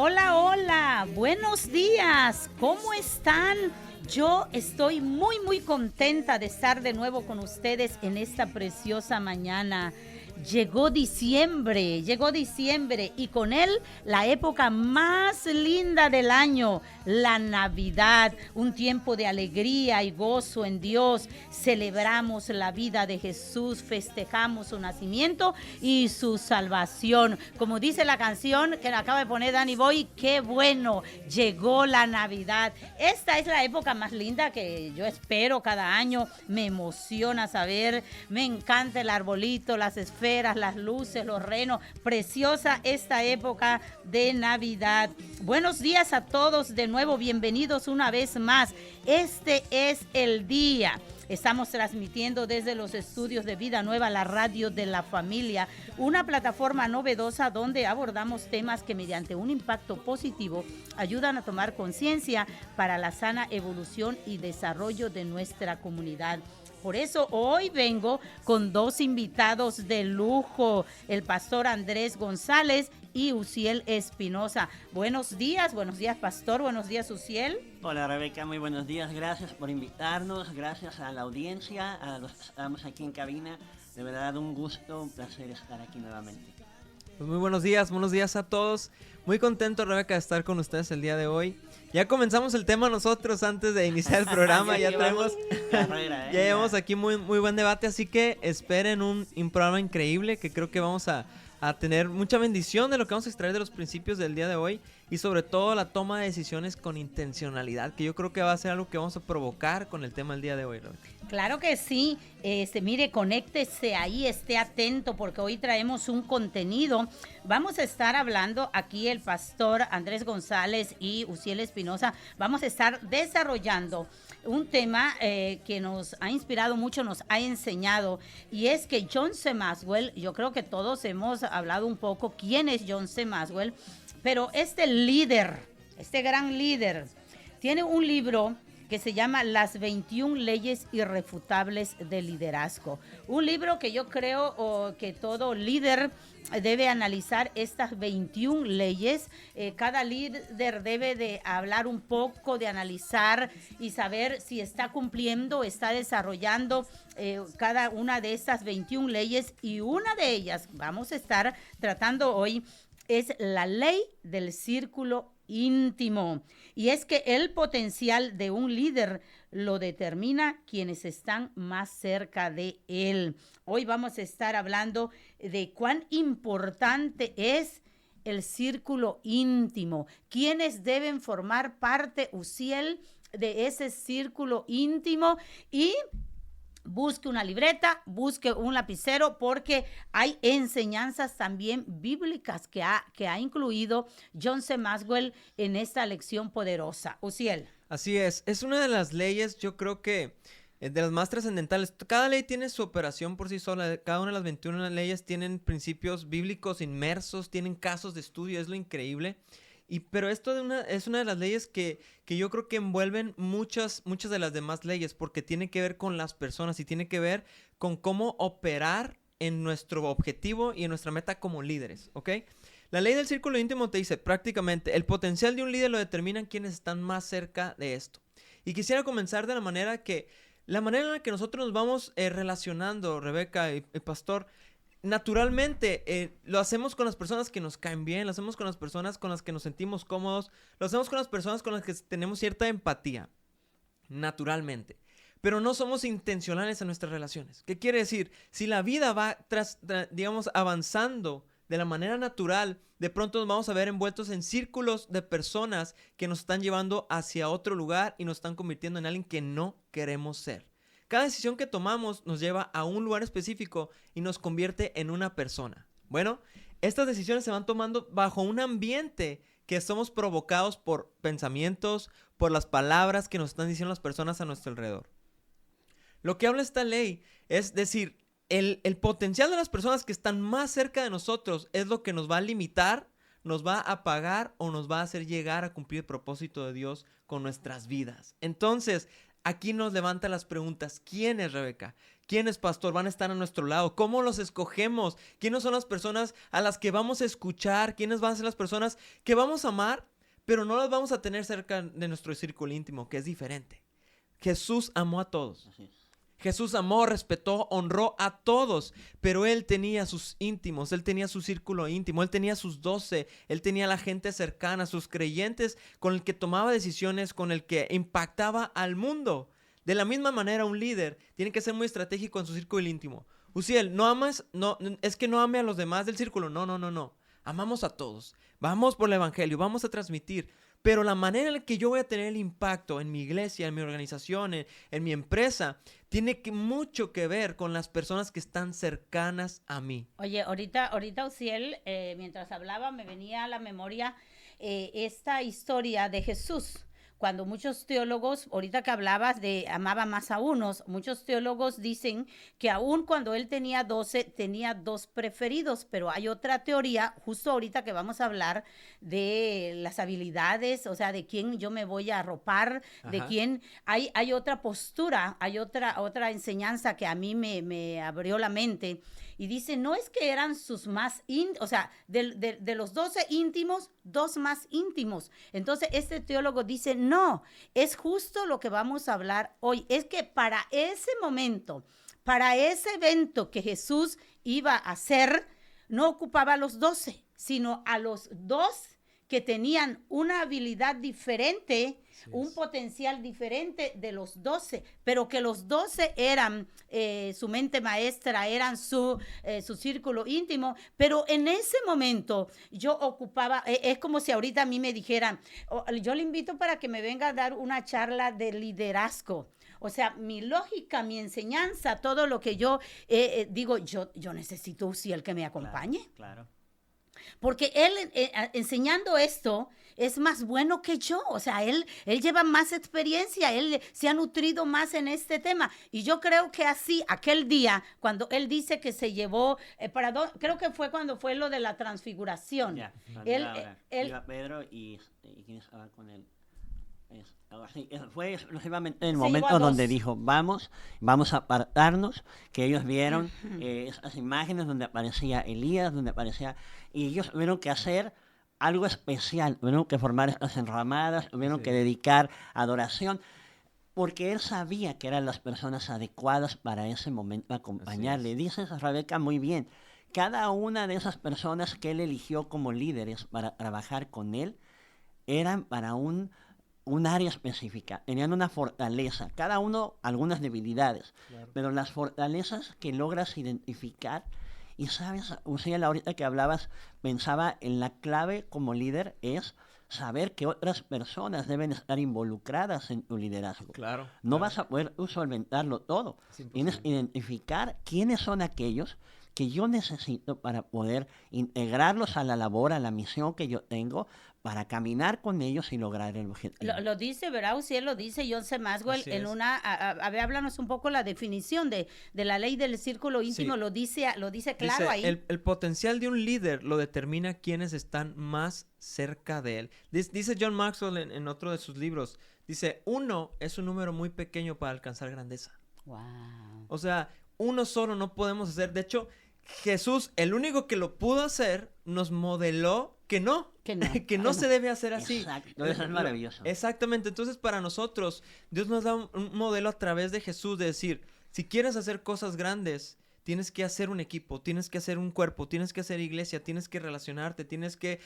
Hola, hola, buenos días, ¿cómo están? Yo estoy muy contenta de estar de nuevo con ustedes en esta preciosa mañana. Llegó diciembre y con él la época más linda del año, la Navidad, un tiempo de alegría y gozo en Dios. Celebramos la vida de Jesús, festejamos su nacimiento y su salvación. Como dice la canción que acaba de poner Danny Boy, qué bueno, llegó la Navidad. Esta es la época más linda que yo espero cada año. Me emociona saber, me encanta el arbolito, las esferas, las luces, los renos. Preciosa esta época de Navidad. Buenos días a todos de nuevo, bienvenidos una vez más. Este es el día. Estamos transmitiendo desde los estudios de Vida Nueva, la radio de la familia, una plataforma novedosa donde abordamos temas que mediante un impacto positivo ayudan a tomar conciencia para la sana evolución y desarrollo de nuestra comunidad. Por eso hoy vengo con dos invitados de lujo, el pastor Andrés González y Uziel Espinosa. Buenos días, pastor, buenos días, Uziel. Hola Rebeca, muy buenos días, gracias por invitarnos, gracias a la audiencia, a los que estamos aquí en cabina, de verdad un gusto, un placer estar aquí nuevamente. Pues muy buenos días a todos, muy contento Rebeca de estar con ustedes el día de hoy. Ya comenzamos el tema nosotros antes de iniciar el programa, ya traemos, carrera, ya llevamos aquí muy buen debate, así que esperen un programa increíble que creo que vamos a tener mucha bendición de lo que vamos a extraer de los principios del día de hoy y sobre todo la toma de decisiones con intencionalidad, que yo creo que va a ser algo que vamos a provocar con el tema del día de hoy, ¿no? Claro que sí, mire, conéctese ahí, esté atento porque hoy traemos un contenido. Vamos a estar hablando aquí el pastor Andrés González y Uziel Espinosa, vamos a estar desarrollando un tema que nos ha inspirado mucho, nos ha enseñado, y es que John C. Maxwell, yo creo que todos hemos hablado un poco quién es John C. Maxwell, pero este gran líder, tiene un libro que se llama Las 21 leyes irrefutables del liderazgo. Un libro que yo creo que todo líder debe analizar estas 21 leyes. Cada líder debe de hablar un poco, de analizar y saber si está cumpliendo, está desarrollando cada una de estas 21 leyes, y una de ellas vamos a estar tratando hoy es la ley del círculo íntimo. Y es que el potencial de un líder lo determina quienes están más cerca de él. Hoy vamos a estar hablando de cuán importante es el círculo íntimo. ¿Quiénes deben formar parte, Uziel, de ese círculo íntimo? Y busque una libreta, busque un lapicero, porque hay enseñanzas también bíblicas que ha incluido John C. Maxwell en esta lección poderosa. Uziel. Así es una de las leyes, yo creo que de las más trascendentales. Cada ley tiene su operación por sí sola, cada una de las 21 leyes tienen principios bíblicos inmersos, tienen casos de estudio, es lo increíble. Pero esto es una de las leyes que yo creo que envuelven muchas de las demás leyes, porque tiene que ver con las personas y tiene que ver con cómo operar en nuestro objetivo y en nuestra meta como líderes, ¿ok? La ley del círculo íntimo te dice prácticamente, el potencial de un líder lo determinan quienes están más cerca de esto. Y quisiera comenzar de la manera en la que nosotros nos vamos relacionando, Rebeca y Pastor. Naturalmente, lo hacemos con las personas que nos caen bien, lo hacemos con las personas con las que nos sentimos cómodos, lo hacemos con las personas con las que tenemos cierta empatía, naturalmente. Pero no somos intencionales en nuestras relaciones. ¿Qué quiere decir? Si la vida va digamos, avanzando de la manera natural, de pronto nos vamos a ver envueltos en círculos de personas que nos están llevando hacia otro lugar y nos están convirtiendo en alguien que no queremos ser. Cada decisión que tomamos nos lleva a un lugar específico y nos convierte en una persona. Bueno, estas decisiones se van tomando bajo un ambiente que somos provocados por pensamientos, por las palabras que nos están diciendo las personas a nuestro alrededor. Lo que habla esta ley es decir, el potencial de las personas que están más cerca de nosotros es lo que nos va a limitar, nos va a apagar o nos va a hacer llegar a cumplir el propósito de Dios con nuestras vidas. Entonces, aquí nos levanta las preguntas. ¿Quién es, Rebeca? ¿Quiénes, pastor, van a estar a nuestro lado? ¿Cómo los escogemos? ¿Quiénes son las personas a las que vamos a escuchar? ¿Quiénes van a ser las personas que vamos a amar, pero no las vamos a tener cerca de nuestro círculo íntimo, que es diferente? Jesús amó a todos. Así es. Jesús amó, respetó, honró a todos, pero Él tenía sus íntimos, Él tenía su círculo íntimo, Él tenía sus 12, Él tenía la gente cercana, sus creyentes con el que tomaba decisiones, con el que impactaba al mundo. De la misma manera, un líder tiene que ser muy estratégico en su círculo íntimo. Uziel, es que no ame a los demás del círculo, no. Amamos a todos, vamos por el evangelio, vamos a transmitir. Pero la manera en la que yo voy a tener el impacto en mi iglesia, en mi organización, en mi empresa, tiene mucho que ver con las personas que están cercanas a mí. Oye, ahorita Uziel, mientras hablaba, me venía a la memoria esta historia de Jesús. Cuando muchos teólogos, ahorita que hablabas de amaba más a unos, muchos teólogos dicen que aún cuando él tenía 12, tenía 2 preferidos, pero hay otra teoría, justo ahorita que vamos a hablar de las habilidades, o sea, de quién yo me voy a arropar, de quién, hay otra postura, hay otra enseñanza que a mí me abrió la mente. Y dice, no es que eran sus más íntimos, o sea, de los 12 íntimos, 2 más íntimos. Entonces, este teólogo dice, no, es justo lo que vamos a hablar hoy. Es que para ese momento, para ese evento que Jesús iba a hacer, no ocupaba a los 12, sino a los 2 que tenían una habilidad diferente, un potencial diferente de los 12, pero que los 12 eran su mente maestra, eran su círculo íntimo, pero en ese momento yo ocupaba, es como si ahorita a mí me dijeran, yo le invito para que me venga a dar una charla de liderazgo. O sea, mi lógica, mi enseñanza, todo lo que yo digo, yo necesito si el que me acompañe. Claro. Porque él enseñando esto es más bueno que yo, o sea, él lleva más experiencia, él se ha nutrido más en este tema. Y yo creo que así, aquel día, cuando él dice que se llevó, creo que fue cuando fue lo de la transfiguración. Ya, iba Pedro y ¿quién estaba con él? Fue exclusivamente el momento donde dijo, vamos a apartarnos, que ellos vieron esas imágenes donde aparecía Elías, donde aparecía, y ellos tuvieron que hacer algo especial, tuvieron que formar estas enramadas, tuvieron que dedicar adoración, porque él sabía que eran las personas adecuadas para ese momento acompañarle. Dices, Rebeca, muy bien, cada una de esas personas que él eligió como líderes para trabajar con él, eran para un área específica, tenían una fortaleza, cada uno algunas debilidades, pero las fortalezas que logras identificar, y sabes, Uziel, ahorita que hablabas, pensaba en la clave como líder es saber que otras personas deben estar involucradas en tu liderazgo. No vas a poder solventarlo todo, tienes que identificar quiénes son aquellos que yo necesito para poder integrarlos a la labor, a la misión que yo tengo, para caminar con ellos y lograr el objetivo. Lo dice, ¿verdad? Uziel, lo dice John C. Maxwell en una, a ver, háblanos un poco la definición de la ley del círculo íntimo, lo dice claro dice, ahí. El potencial de un líder lo determina quienes están más cerca de él. Dice John Maxwell en otro de sus libros, dice, 1 es un número muy pequeño para alcanzar grandeza. Wow. O sea, uno solo no podemos hacer, de hecho, Jesús, el único que lo pudo hacer, nos modeló que no se debe hacer así. Exacto, eso es maravilloso. Exactamente, entonces para nosotros, Dios nos da un modelo a través de Jesús de decir, si quieres hacer cosas grandes, tienes que hacer un equipo, tienes que hacer un cuerpo, tienes que hacer iglesia, tienes que relacionarte, tienes que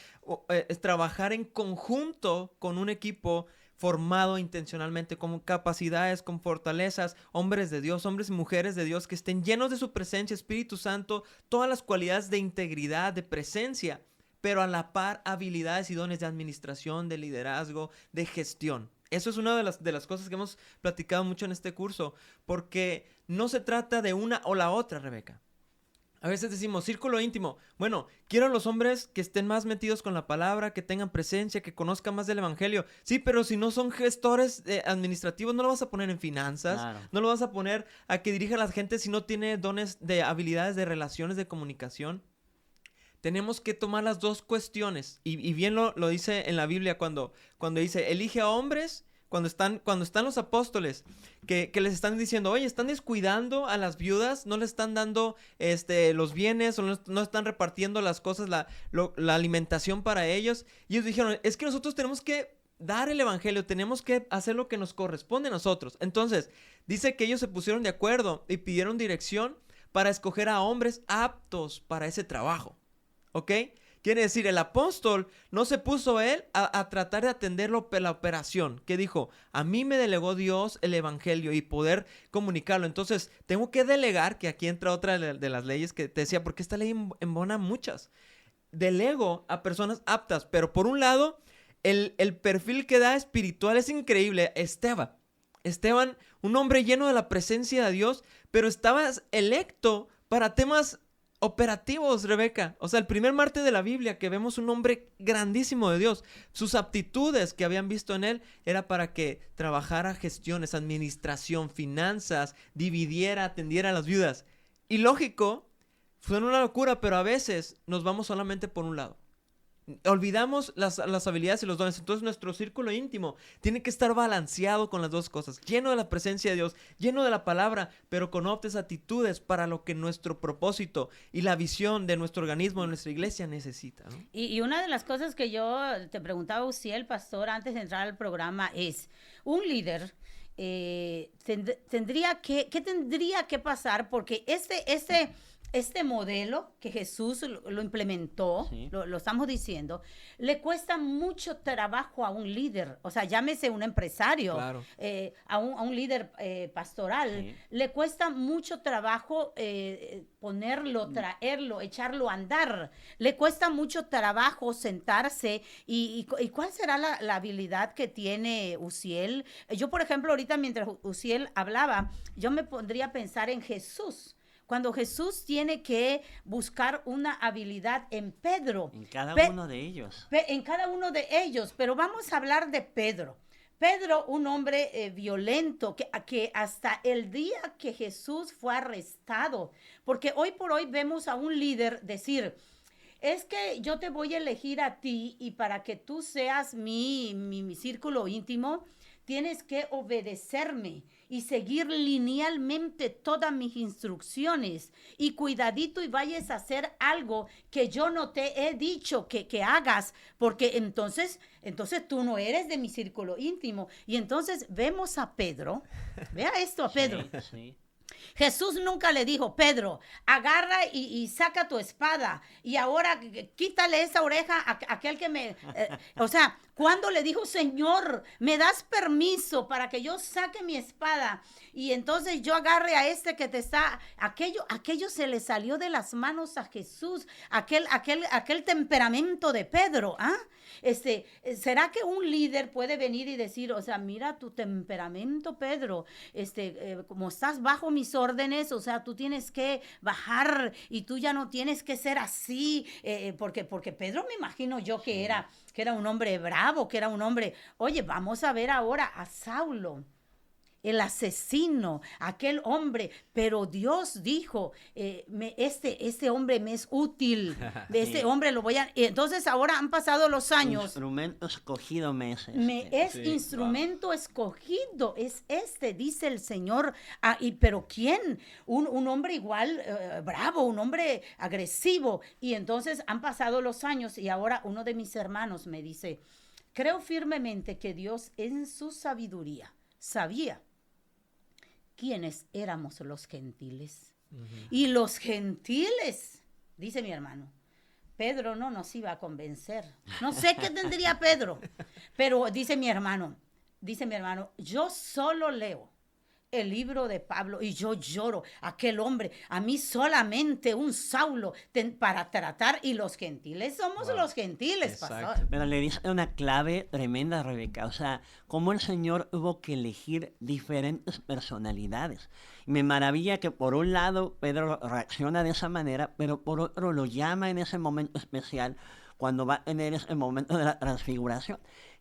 trabajar en conjunto con un equipo formado intencionalmente, con capacidades, con fortalezas, hombres de Dios, hombres y mujeres de Dios que estén llenos de su presencia, Espíritu Santo, todas las cualidades de integridad, de presencia, pero a la par habilidades y dones de administración, de liderazgo, de gestión. Eso es una de las cosas que hemos platicado mucho en este curso, porque no se trata de una o la otra, Rebeca. A veces decimos, círculo íntimo. Bueno, quiero a los hombres que estén más metidos con la palabra, que tengan presencia, que conozcan más del evangelio. Sí, pero si no son gestores administrativos, no lo vas a poner en finanzas. Claro. No lo vas a poner a que dirija a la gente si no tiene dones de habilidades de relaciones, de comunicación. Tenemos que tomar las dos cuestiones. Y bien lo dice en la Biblia cuando dice, elige a hombres cuando están los apóstoles que les están diciendo, oye, están descuidando a las viudas, no les están dando los bienes, o no están repartiendo las cosas, la alimentación para ellos. Y ellos dijeron, es que nosotros tenemos que dar el evangelio, tenemos que hacer lo que nos corresponde a nosotros. Entonces, dice que ellos se pusieron de acuerdo y pidieron dirección para escoger a hombres aptos para ese trabajo, ¿ok? Quiere decir, el apóstol no se puso él a tratar de atender la operación, que dijo, a mí me delegó Dios el evangelio y poder comunicarlo. Entonces, tengo que delegar, que aquí entra otra de las leyes que te decía, porque esta ley embona muchas. Delego a personas aptas, pero por un lado, el perfil que da espiritual es increíble. Esteban, un hombre lleno de la presencia de Dios, pero estaba electo para temas operativos, Rebeca. O sea, el primer martes de la Biblia que vemos un hombre grandísimo de Dios. Sus aptitudes que habían visto en él era para que trabajara gestiones, administración, finanzas, dividiera, atendiera a las viudas. Y lógico, fue una locura, pero a veces nos vamos solamente por un lado. Olvidamos las habilidades y los dones. Entonces nuestro círculo íntimo tiene que estar balanceado con las dos cosas, lleno de la presencia de Dios, lleno de la palabra, pero con optes actitudes para lo que nuestro propósito y la visión de nuestro organismo, de nuestra iglesia necesita, ¿no? Y una de las cosas que yo te preguntaba, Uziel, pastor, antes de entrar al programa, es un líder tendría que pasar, porque este modelo que Jesús lo implementó, sí, lo estamos diciendo, le cuesta mucho trabajo a un líder, o sea, llámese un empresario, claro, a un líder pastoral, sí, le cuesta mucho trabajo ponerlo, traerlo, echarlo a andar, le cuesta mucho trabajo sentarse. ¿Y cuál será la habilidad que tiene Uziel? Yo, por ejemplo, ahorita mientras Uziel hablaba, yo me pondría a pensar en Jesús. Cuando Jesús tiene que buscar una habilidad en Pedro. En cada uno de ellos. En cada uno de ellos. Pero vamos a hablar de Pedro. Pedro, un hombre violento, que hasta el día que Jesús fue arrestado. Porque hoy por hoy vemos a un líder decir, es que yo te voy a elegir a ti y para que tú seas mi círculo íntimo, tienes que obedecerme y seguir linealmente todas mis instrucciones y cuidadito y vayas a hacer algo que yo no te he dicho que hagas, porque entonces tú no eres de mi círculo íntimo. Y entonces vemos a Pedro, vea esto a Pedro. Sí, sí. Jesús nunca le dijo, Pedro, agarra y saca tu espada y ahora quítale esa oreja a aquel que me... o sea, ¿cuándo le dijo, Señor, me das permiso para que yo saque mi espada y entonces yo agarre a este que te está... Aquello se le salió de las manos a Jesús, aquel temperamento de Pedro, ¿ah? ¿Será que un líder puede venir y decir, o sea, mira tu temperamento, Pedro, como estás bajo mis órdenes, o sea, tú tienes que bajar y tú ya no tienes que ser así, porque Pedro me imagino yo que era un hombre bravo, que era un hombre, oye, vamos a ver ahora a Saulo, el asesino, aquel hombre, pero Dios dijo, este hombre me es útil, este hombre lo voy a... Entonces ahora han pasado los años. Instrumento escogido me es. Instrumento escogido, es dice el Señor. Pero ¿quién? Un hombre igual bravo, un hombre agresivo. Y entonces han pasado los años y ahora uno de mis hermanos me dice, creo firmemente que Dios en su sabiduría sabía quiénes éramos los gentiles. Uh-huh. Y los gentiles, dice mi hermano, Pedro no nos iba a convencer. No sé qué tendría Pedro, pero dice mi hermano, yo solo leo el libro de Pablo y yo lloro. Aquel hombre, a mí solamente un Saulo para tratar, y los gentiles somos los gentiles, pastor. Pero le dice una clave tremenda, Rebeca, o sea, cómo el Señor hubo que elegir diferentes personalidades. Y me maravilla que por un lado Pedro reacciona de esa manera, pero por otro lo llama en ese momento especial, cuando va a tener ese momento de la transfiguración.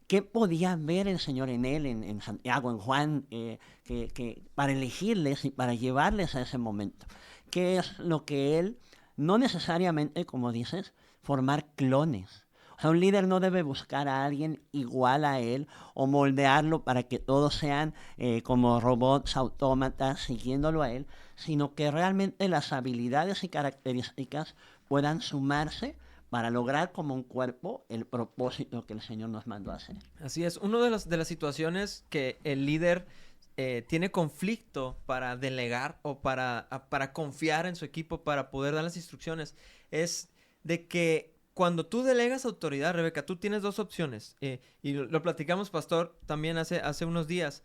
¿Qué podía ver el Señor en él, en Santiago, en Juan, que para elegirles y para llevarles a ese momento? ¿Qué es lo que él, no necesariamente, como dices, formar clones? O sea, un líder no debe buscar a alguien igual a él o moldearlo para que todos sean como robots, autómatas, siguiéndolo a él, sino que realmente las habilidades y características puedan sumarse para lograr como un cuerpo el propósito que el Señor nos mandó a hacer. Así es, una de las situaciones que el líder tiene conflicto para delegar o para confiar en su equipo, para poder dar las instrucciones, es de que cuando tú delegas autoridad, Rebeca, tú tienes dos opciones, y lo platicamos, pastor, también hace unos días.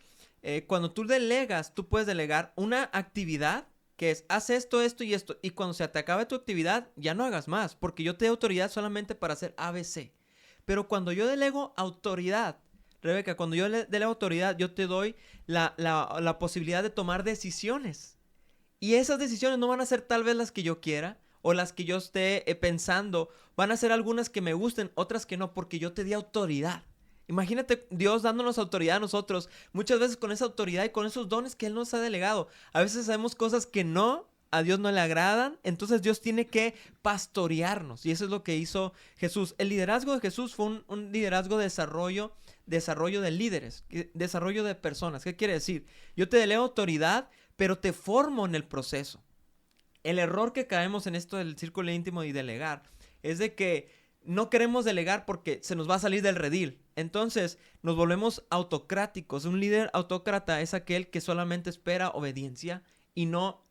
Cuando tú delegas, tú puedes delegar una actividad que es, haz esto, esto y esto, y cuando se te acabe tu actividad, ya no hagas más, porque yo te doy autoridad solamente para hacer ABC. Pero cuando yo delego autoridad, Rebeca, cuando yo delego autoridad, yo te doy la posibilidad de tomar decisiones. Y esas decisiones no van a ser tal vez las que yo quiera, o las que yo esté pensando. Van a ser algunas que me gusten, otras que no, porque yo te di autoridad. Imagínate Dios dándonos autoridad a nosotros, muchas veces con esa autoridad y con esos dones que Él nos ha delegado. A veces sabemos cosas que a Dios no le agradan, entonces Dios tiene que pastorearnos, y eso es lo que hizo Jesús. El liderazgo de Jesús fue un liderazgo de desarrollo de líderes, desarrollo de personas. ¿Qué quiere decir? Yo te delego autoridad, pero te formo en el proceso. El error que caemos en esto del círculo íntimo y delegar es de que no queremos delegar porque se nos va a salir del redil. Entonces nos volvemos autocráticos. Un líder autócrata es aquel que solamente espera obediencia y no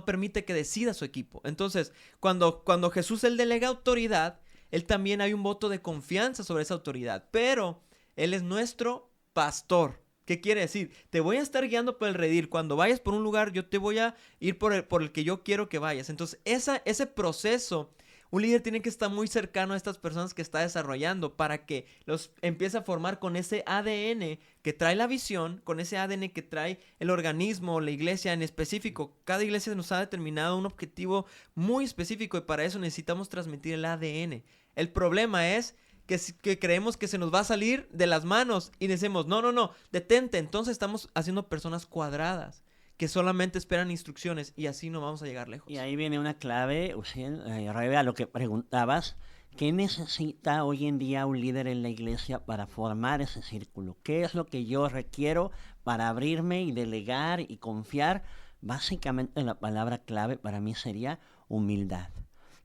permite que decida su equipo. Entonces, cuando Jesús él delega autoridad, él también hay un voto de confianza sobre esa autoridad. Pero Él es nuestro pastor. ¿Qué quiere decir? Te voy a estar guiando por el redil. Cuando vayas por un lugar, yo te voy a ir por el que yo quiero que vayas. Entonces, ese proceso, un líder tiene que estar muy cercano a estas personas que está desarrollando para que los empiece a formar con ese ADN que trae la visión, con ese ADN que trae el organismo, la iglesia en específico. Cada iglesia nos ha determinado un objetivo muy específico y para eso necesitamos transmitir el ADN. El problema es que creemos que se nos va a salir de las manos y decimos, no, detente. Entonces estamos haciendo personas cuadradas que solamente esperan instrucciones y así no vamos a llegar lejos. Y ahí viene una clave, Rebe, a lo que preguntabas. ¿Qué necesita hoy en día un líder en la iglesia para formar ese círculo? ¿Qué es lo que yo requiero para abrirme y delegar y confiar? Básicamente la palabra clave para mí sería humildad.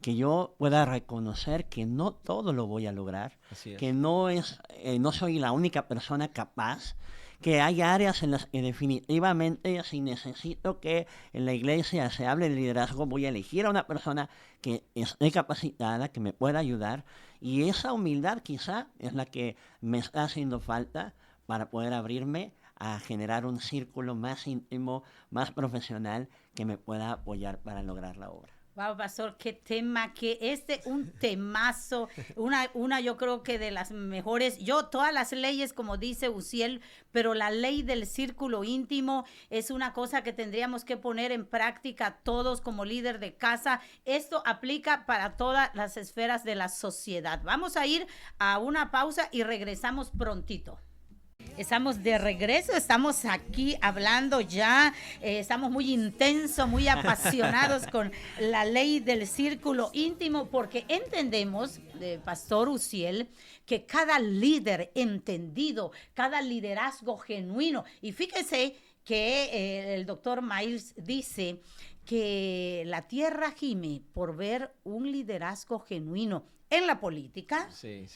Que yo pueda reconocer que no todo lo voy a lograr, que no soy la única persona capaz, que hay áreas en las que definitivamente si necesito que en la iglesia se hable de liderazgo, voy a elegir a una persona que esté capacitada, que me pueda ayudar, y esa humildad quizá es la que me está haciendo falta para poder abrirme a generar un círculo más íntimo, más profesional, que me pueda apoyar para lograr la obra. Wow, pastor, qué tema, un temazo, una yo creo que de las mejores, todas las leyes, como dice Uziel, pero la ley del círculo íntimo es una cosa que tendríamos que poner en práctica todos como líder de casa. Esto aplica para todas las esferas de la sociedad. Vamos a ir a una pausa y regresamos prontito. Estamos de regreso, estamos aquí hablando ya, estamos muy intensos, muy apasionados con la ley del círculo íntimo, porque entendemos, Pastor Uziel, que cada líder entendido, cada liderazgo genuino, y fíjese que el doctor Miles dice que la tierra gime por ver un liderazgo genuino en la política, sí.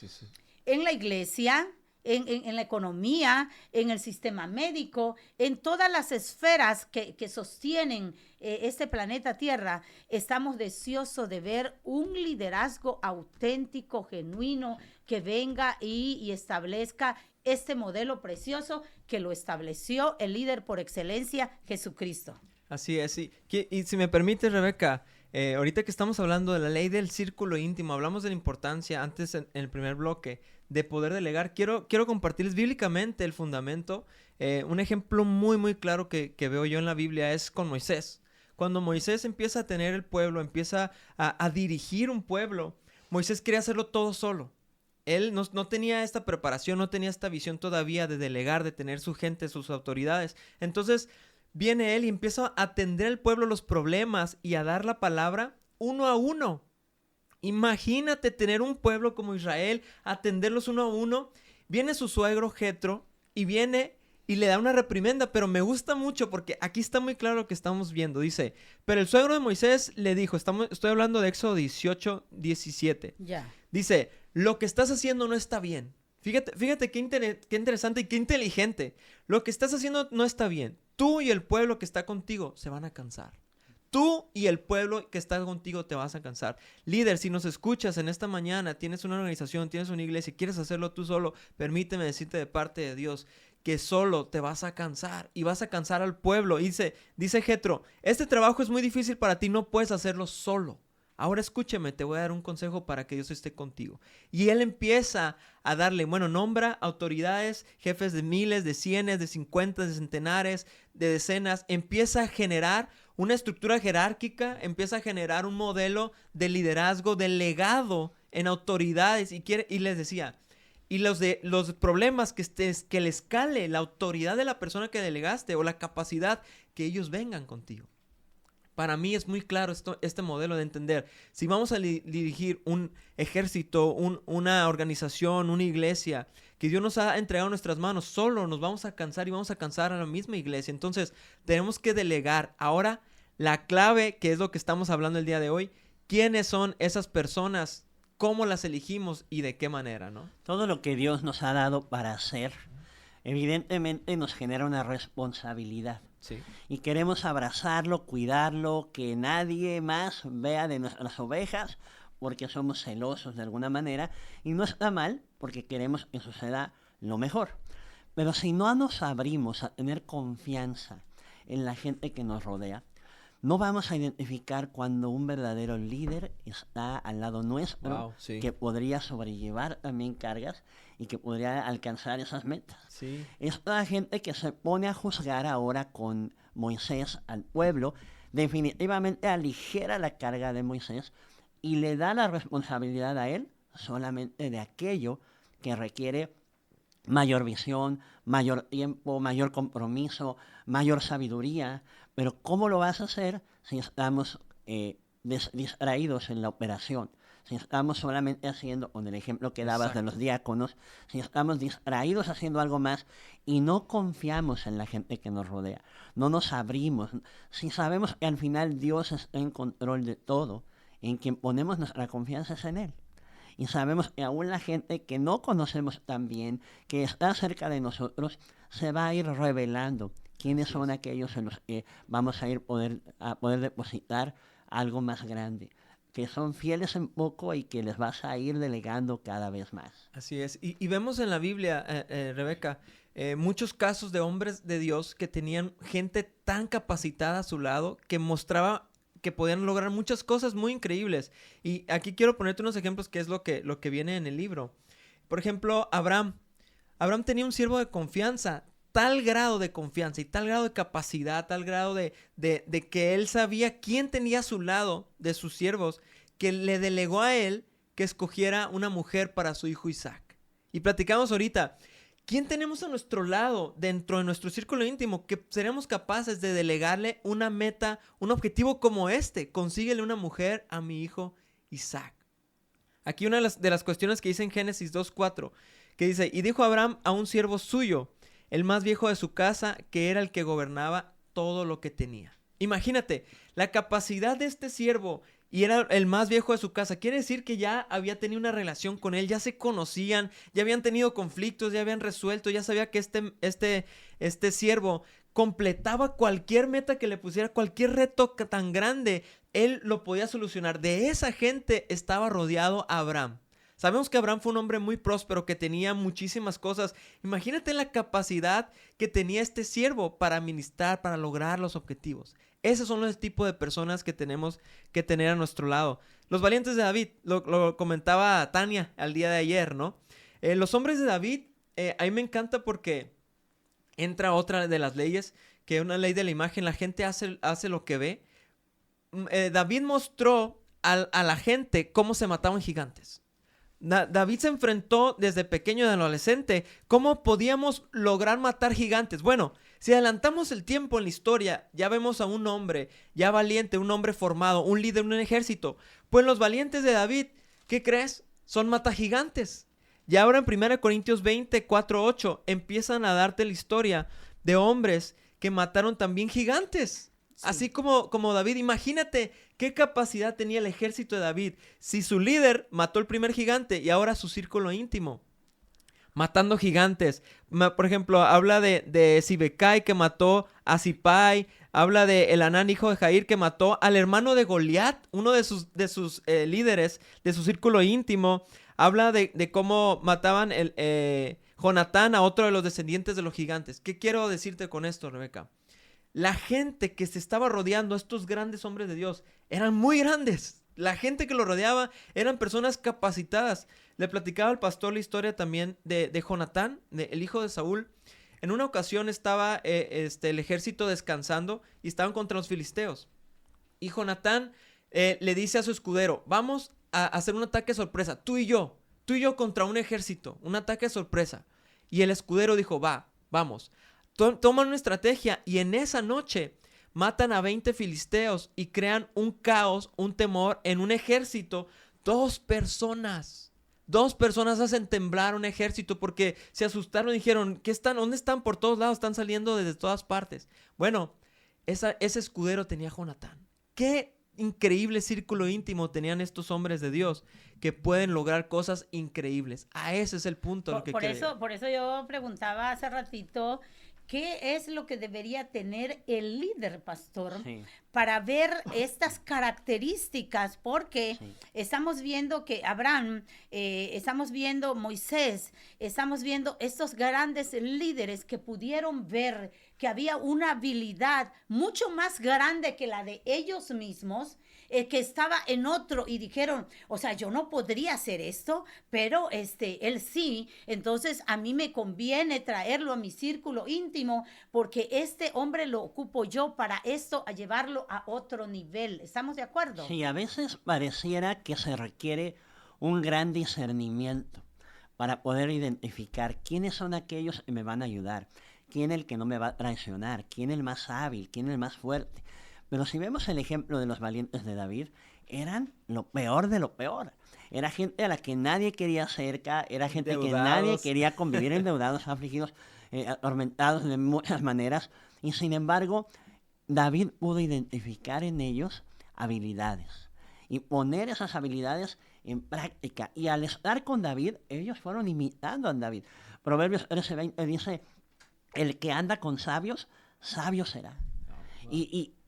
en la iglesia, en la economía, en el sistema médico, en todas las esferas que sostienen este planeta Tierra. Estamos deseosos de ver un liderazgo auténtico, genuino, que venga y establezca este modelo precioso que lo estableció el líder por excelencia, Jesucristo. Así es, sí. Y si me permite, Rebeca, ahorita que estamos hablando de la ley del círculo íntimo, hablamos de la importancia, antes en el primer bloque, de poder delegar. Quiero compartirles bíblicamente el fundamento. Un ejemplo muy, muy claro que veo yo en la Biblia es con Moisés. Cuando Moisés empieza a tener el pueblo, empieza a dirigir un pueblo, Moisés quería hacerlo todo solo. Él no tenía esta preparación, no tenía esta visión todavía de delegar, de tener su gente, sus autoridades. Entonces viene él y empieza a atender al pueblo los problemas y a dar la palabra uno a uno. Imagínate tener un pueblo como Israel, atenderlos uno a uno. Viene su suegro Jetro y viene y le da una reprimenda, pero me gusta mucho porque aquí está muy claro lo que estamos viendo. Dice, pero el suegro de Moisés le dijo, estoy hablando de Éxodo 18, 17. Ya. Dice, lo que estás haciendo no está bien. Fíjate qué interesante y qué inteligente. Lo que estás haciendo no está bien. Tú y el pueblo que está contigo se van a cansar. Tú y el pueblo que está contigo te vas a cansar. Líder, si nos escuchas en esta mañana, tienes una organización, tienes una iglesia, quieres hacerlo tú solo, permíteme decirte de parte de Dios que solo te vas a cansar y vas a cansar al pueblo. Y dice Jetro, este trabajo es muy difícil para ti, no puedes hacerlo solo. Ahora escúchame, te voy a dar un consejo para que Dios esté contigo. Y él empieza a darle, nombra autoridades, jefes de miles, de cienes, de 50, de centenares, de decenas. Empieza a generar una estructura jerárquica, empieza a generar un modelo de liderazgo, de legado en autoridades. Y les decía, y los problemas que le escale la autoridad de la persona que delegaste o la capacidad que ellos vengan contigo. Para mí es muy claro este modelo de entender. Si vamos a dirigir un ejército, una organización, una iglesia, que Dios nos ha entregado en nuestras manos, solo nos vamos a cansar y vamos a cansar a la misma iglesia. Entonces, tenemos que delegar. Ahora, la clave, que es lo que estamos hablando el día de hoy, ¿quiénes son esas personas? ¿Cómo las elegimos y de qué manera, no? Todo lo que Dios nos ha dado para hacer, evidentemente nos genera una responsabilidad. Sí. Y queremos abrazarlo, cuidarlo, que nadie más vea de nuestras ovejas, porque somos celosos de alguna manera, y no está mal, porque queremos que suceda lo mejor. Pero si no nos abrimos a tener confianza en la gente que nos rodea, no vamos a identificar cuando un verdadero líder está al lado nuestro, sí. que podría sobrellevar también cargas y que podría alcanzar esas metas. Sí. Es la gente que se pone a juzgar ahora con Moisés al pueblo, definitivamente aligera la carga de Moisés y le da la responsabilidad a él solamente de aquello que requiere mayor visión, mayor tiempo, mayor compromiso, mayor sabiduría. Pero ¿cómo lo vas a hacer si estamos distraídos en la operación? Si estamos solamente haciendo, con el ejemplo que dabas de los diáconos, si estamos distraídos haciendo algo más y no confiamos en la gente que nos rodea, no nos abrimos, si sabemos que al final Dios está en control de todo, en quien ponemos nuestra confianza es en Él. Y sabemos que aún la gente que no conocemos tan bien, que está cerca de nosotros, se va a ir revelando quiénes son aquellos en los que vamos a poder depositar algo más grande, que son fieles en poco y que les vas a ir delegando cada vez más. Así es. Y vemos en la Biblia, Rebeca, muchos casos de hombres de Dios que tenían gente tan capacitada a su lado que mostraba que podían lograr muchas cosas muy increíbles. Y aquí quiero ponerte unos ejemplos que es lo que viene en el libro. Por ejemplo, Abraham. Abraham tenía un siervo de confianza, tal grado de confianza y tal grado de capacidad, tal grado de que él sabía quién tenía a su lado de sus siervos, que le delegó a él que escogiera una mujer para su hijo Isaac. Y platicamos ahorita, ¿quién tenemos a nuestro lado dentro de nuestro círculo íntimo que seremos capaces de delegarle una meta, un objetivo como este? Consíguele una mujer a mi hijo Isaac. Aquí una de las cuestiones que dice en Génesis 2:4, que dice, y dijo Abraham a un siervo suyo, el más viejo de su casa, que era el que gobernaba todo lo que tenía. Imagínate, la capacidad de este siervo, y era el más viejo de su casa, quiere decir que ya había tenido una relación con él, ya se conocían, ya habían tenido conflictos, ya habían resuelto, ya sabía que este siervo completaba cualquier meta que le pusiera, cualquier reto tan grande, él lo podía solucionar. De esa gente estaba rodeado Abraham. Sabemos que Abraham fue un hombre muy próspero, que tenía muchísimas cosas. Imagínate la capacidad que tenía este siervo para administrar, para lograr los objetivos. Esos son los tipos de personas que tenemos que tener a nuestro lado. Los valientes de David, lo comentaba Tania al día de ayer, ¿no? Los hombres de David, a mí me encanta porque entra otra de las leyes, que es una ley de la imagen. La gente hace lo que ve. David mostró a la gente cómo se mataban gigantes. David se enfrentó desde pequeño y adolescente. ¿Cómo podíamos lograr matar gigantes? Bueno, si adelantamos el tiempo en la historia, ya vemos a un hombre ya valiente, un hombre formado, un líder, un ejército. Pues los valientes de David, ¿qué crees? Son matagigantes. Y ahora en 1 Corintios 20, 4, 8 empiezan a darte la historia de hombres que mataron también gigantes. Sí. Así como David, imagínate qué capacidad tenía el ejército de David. Si su líder mató el primer gigante y ahora su círculo íntimo, matando gigantes. Por ejemplo, habla de Sibecai que mató a Sipai. Habla de Elanán, hijo de Jair, que mató al hermano de Goliat, uno de sus líderes, de su círculo íntimo. Habla de cómo mataban Jonatán a otro de los descendientes de los gigantes. ¿Qué quiero decirte con esto, Rebeca? La gente que se estaba rodeando, estos grandes hombres de Dios, eran muy grandes. La gente que lo rodeaba eran personas capacitadas. Le platicaba al pastor la historia también de Jonatán, el hijo de Saúl. En una ocasión estaba el ejército descansando y estaban contra los filisteos. Y Jonatán le dice a su escudero, vamos a hacer un ataque sorpresa, tú y yo contra un ejército, un ataque sorpresa. Y el escudero dijo, vamos. Toman una estrategia y en esa noche matan a 20 filisteos y crean un caos, un temor en un ejército. Dos personas hacen temblar un ejército porque se asustaron y dijeron, ¿dónde están? Por todos lados, están saliendo desde todas partes. Bueno, ese escudero tenía a Jonatán. Qué increíble círculo íntimo tenían estos hombres de Dios que pueden lograr cosas increíbles. Ese es el punto. Por eso yo preguntaba hace ratito, ¿qué es lo que debería tener el líder, pastor, para ver estas características? Porque estamos viendo que Abraham, estamos viendo Moisés, estamos viendo estos grandes líderes que pudieron ver que había una habilidad mucho más grande que la de ellos mismos, que estaba en otro y dijeron, o sea, yo no podría hacer esto, pero él sí, entonces a mí me conviene traerlo a mi círculo íntimo porque este hombre lo ocupo yo para esto, a llevarlo a otro nivel. ¿Estamos de acuerdo? Sí, a veces pareciera que se requiere un gran discernimiento para poder identificar quiénes son aquellos que me van a ayudar, quién es el que no me va a traicionar, quién es el más hábil, quién es el más fuerte. Pero si vemos el ejemplo de los valientes de David, eran lo peor de lo peor. Era gente a la que nadie quería cerca, era gente que nadie quería convivir, endeudados, afligidos, atormentados de muchas maneras. Y sin embargo, David pudo identificar en ellos habilidades y poner esas habilidades en práctica. Y al estar con David, ellos fueron imitando a David. Proverbios 13:20 dice, el que anda con sabios, sabio será.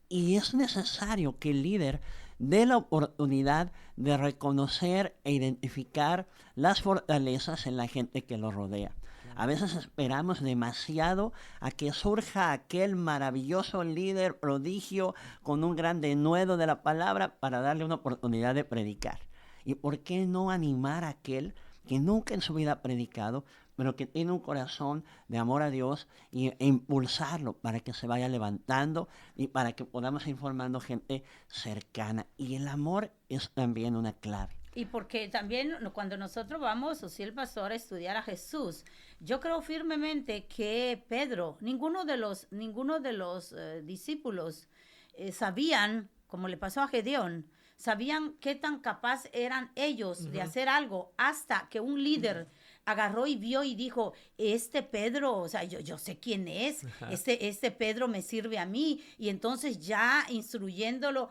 Y es necesario que el líder dé la oportunidad de reconocer e identificar las fortalezas en la gente que lo rodea. A veces esperamos demasiado a que surja aquel maravilloso líder prodigio con un gran denuedo de la palabra para darle una oportunidad de predicar. ¿Y por qué no animar a aquel que nunca en su vida ha predicado, pero que tiene un corazón de amor a Dios e impulsarlo para que se vaya levantando y para que podamos ir formando gente cercana? Y el amor es también una clave. Y porque también cuando nosotros vamos, o si el pastor, a estudiar a Jesús, yo creo firmemente que Pedro, ninguno de los discípulos sabían, como le pasó a Gedeón, sabían qué tan capaz eran ellos de hacer algo hasta que un líder agarró y vio y dijo, este Pedro, o sea, yo sé quién es, este Pedro me sirve a mí. Y entonces ya instruyéndolo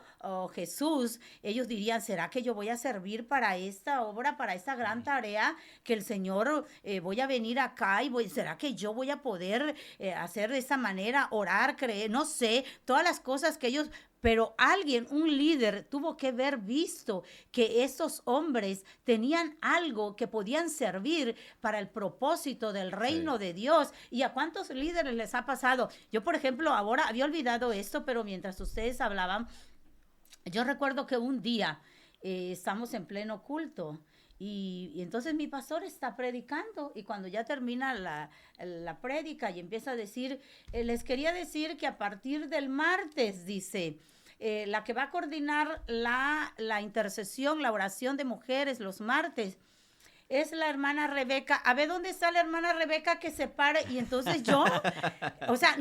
Jesús, ellos dirían, ¿será que yo voy a servir para esta obra, para esta gran tarea que el Señor, voy a venir acá y será que yo voy a poder hacer de esa manera, orar, creer, no sé, todas las cosas que ellos... Pero alguien, un líder, tuvo que haber visto que estos hombres tenían algo que podían servir para el propósito del reino de Dios. ¿Y a cuántos líderes les ha pasado? Yo, por ejemplo, ahora había olvidado esto, pero mientras ustedes hablaban, yo recuerdo que un día estamos en pleno culto. Y entonces mi pastor está predicando y cuando ya termina la prédica y empieza a decir, les quería decir que a partir del martes, dice, la que va a coordinar la intercesión, la oración de mujeres los martes, es la hermana Rebeca, a ver dónde está la hermana Rebeca que se pare. Y entonces yo, o sea,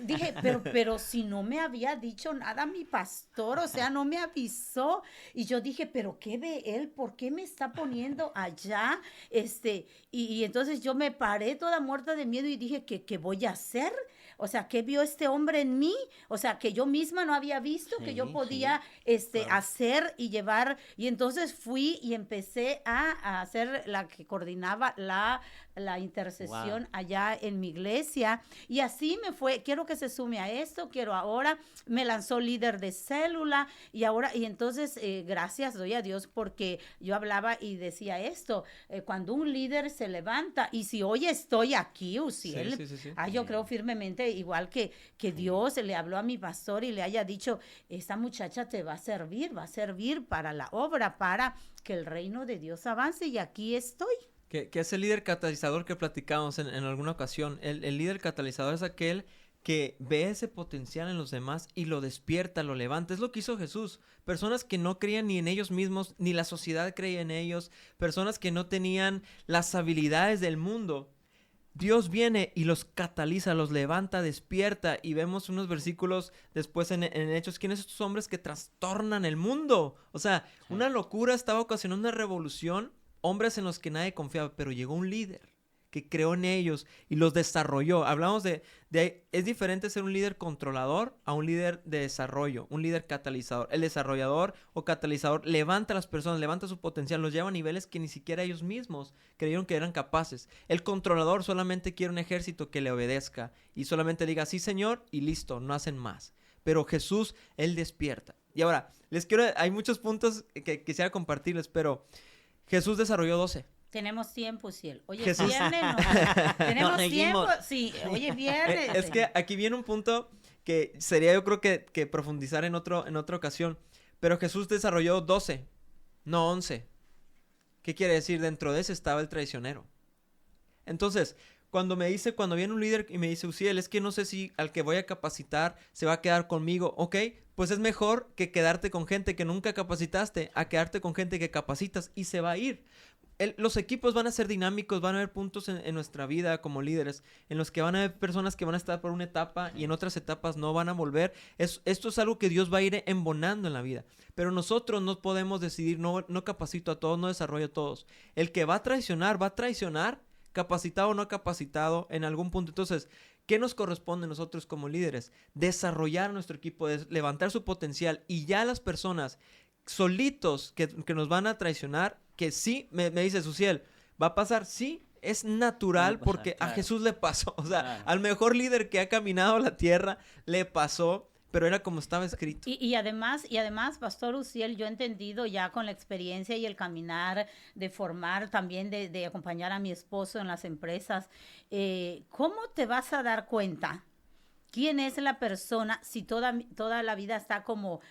dije, pero si no me había dicho nada mi pastor, o sea, no me avisó. Y yo dije, pero ¿qué ve él? ¿Por qué me está poniendo allá? Y entonces yo me paré toda muerta de miedo y dije, ¿qué voy a hacer? O sea, ¿qué vio este hombre en mí? O sea, que yo misma no había visto que yo podía claro, hacer y llevar. Y entonces fui y empecé a hacer la que coordinaba la intercesión allá en mi iglesia. Y así me fue. Quiero que se sume a esto, ahora. Me lanzó líder de célula y entonces gracias doy a Dios porque yo hablaba y decía esto. Cuando un líder se levanta y si hoy estoy aquí, Uziel, sí. Yo creo firmemente igual que Dios le habló a mi pastor y le haya dicho, esta muchacha te va a servir para la obra, para que el reino de Dios avance y aquí estoy. Que es el líder catalizador que platicamos en alguna ocasión. El líder catalizador es aquel que ve ese potencial en los demás y lo despierta, lo levanta. Es lo que hizo Jesús. Personas que no creían ni en ellos mismos, ni la sociedad creía en ellos. Personas que no tenían las habilidades del mundo. Dios viene y los cataliza, los levanta, despierta. Y vemos unos versículos después en Hechos. ¿Quiénes son estos hombres que trastornan el mundo? O sea, una locura estaba ocasionando una revolución. Hombres en los que nadie confiaba, pero llegó un líder que creó en ellos y los desarrolló. Hablamos de es diferente ser un líder controlador a un líder de desarrollo, un líder catalizador. El desarrollador o catalizador levanta a las personas, levanta su potencial, los lleva a niveles que ni siquiera ellos mismos creyeron que eran capaces. El controlador solamente quiere un ejército que le obedezca y solamente diga, sí señor, y listo, no hacen más. Pero Jesús, Él despierta. Y ahora, hay muchos puntos que quisiera compartirles, pero Jesús desarrolló 12. Tenemos tiempo, Ciel. Oye, Jesús. Viernes, no. Tenemos tiempo. Sí, oye, viernes. Es que aquí viene un punto que sería yo creo que profundizar en otra ocasión. Pero Jesús desarrolló 12, no 11. ¿Qué quiere decir? Dentro de ese estaba el traicionero. Entonces, cuando viene un líder y me dice, Uziel, es que no sé si al que voy a capacitar se va a quedar conmigo. Ok, pues es mejor que quedarte con gente que nunca capacitaste a quedarte con gente que capacitas y se va a ir. Los equipos van a ser dinámicos, van a haber puntos en nuestra vida como líderes en los que van a haber personas que van a estar por una etapa y en otras etapas no van a volver. Esto es algo que Dios va a ir embonando en la vida. Pero nosotros no podemos decidir, no capacito a todos, no desarrollo a todos. El que va a traicionar, capacitado o no capacitado en algún punto. Entonces, ¿qué nos corresponde a nosotros como líderes? Desarrollar nuestro equipo, levantar su potencial y ya las personas solitos que nos van a traicionar, que sí, me dice Uziel, ¿va a pasar? Sí, es natural porque claro. A Jesús le pasó. O sea, claro. Al mejor líder que ha caminado la tierra le pasó, pero era como estaba escrito. Y además, Pastor Uziel, yo he entendido ya con la experiencia y el caminar de formar, también de acompañar a mi esposo en las empresas, ¿cómo te vas a dar cuenta? ¿Quién es la persona si toda la vida está como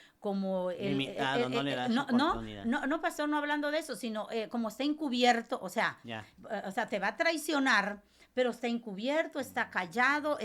limitado, no le das oportunidad? No, pastor, no hablando de eso, sino como está encubierto, o sea, te va a traicionar, pero está encubierto, está callado,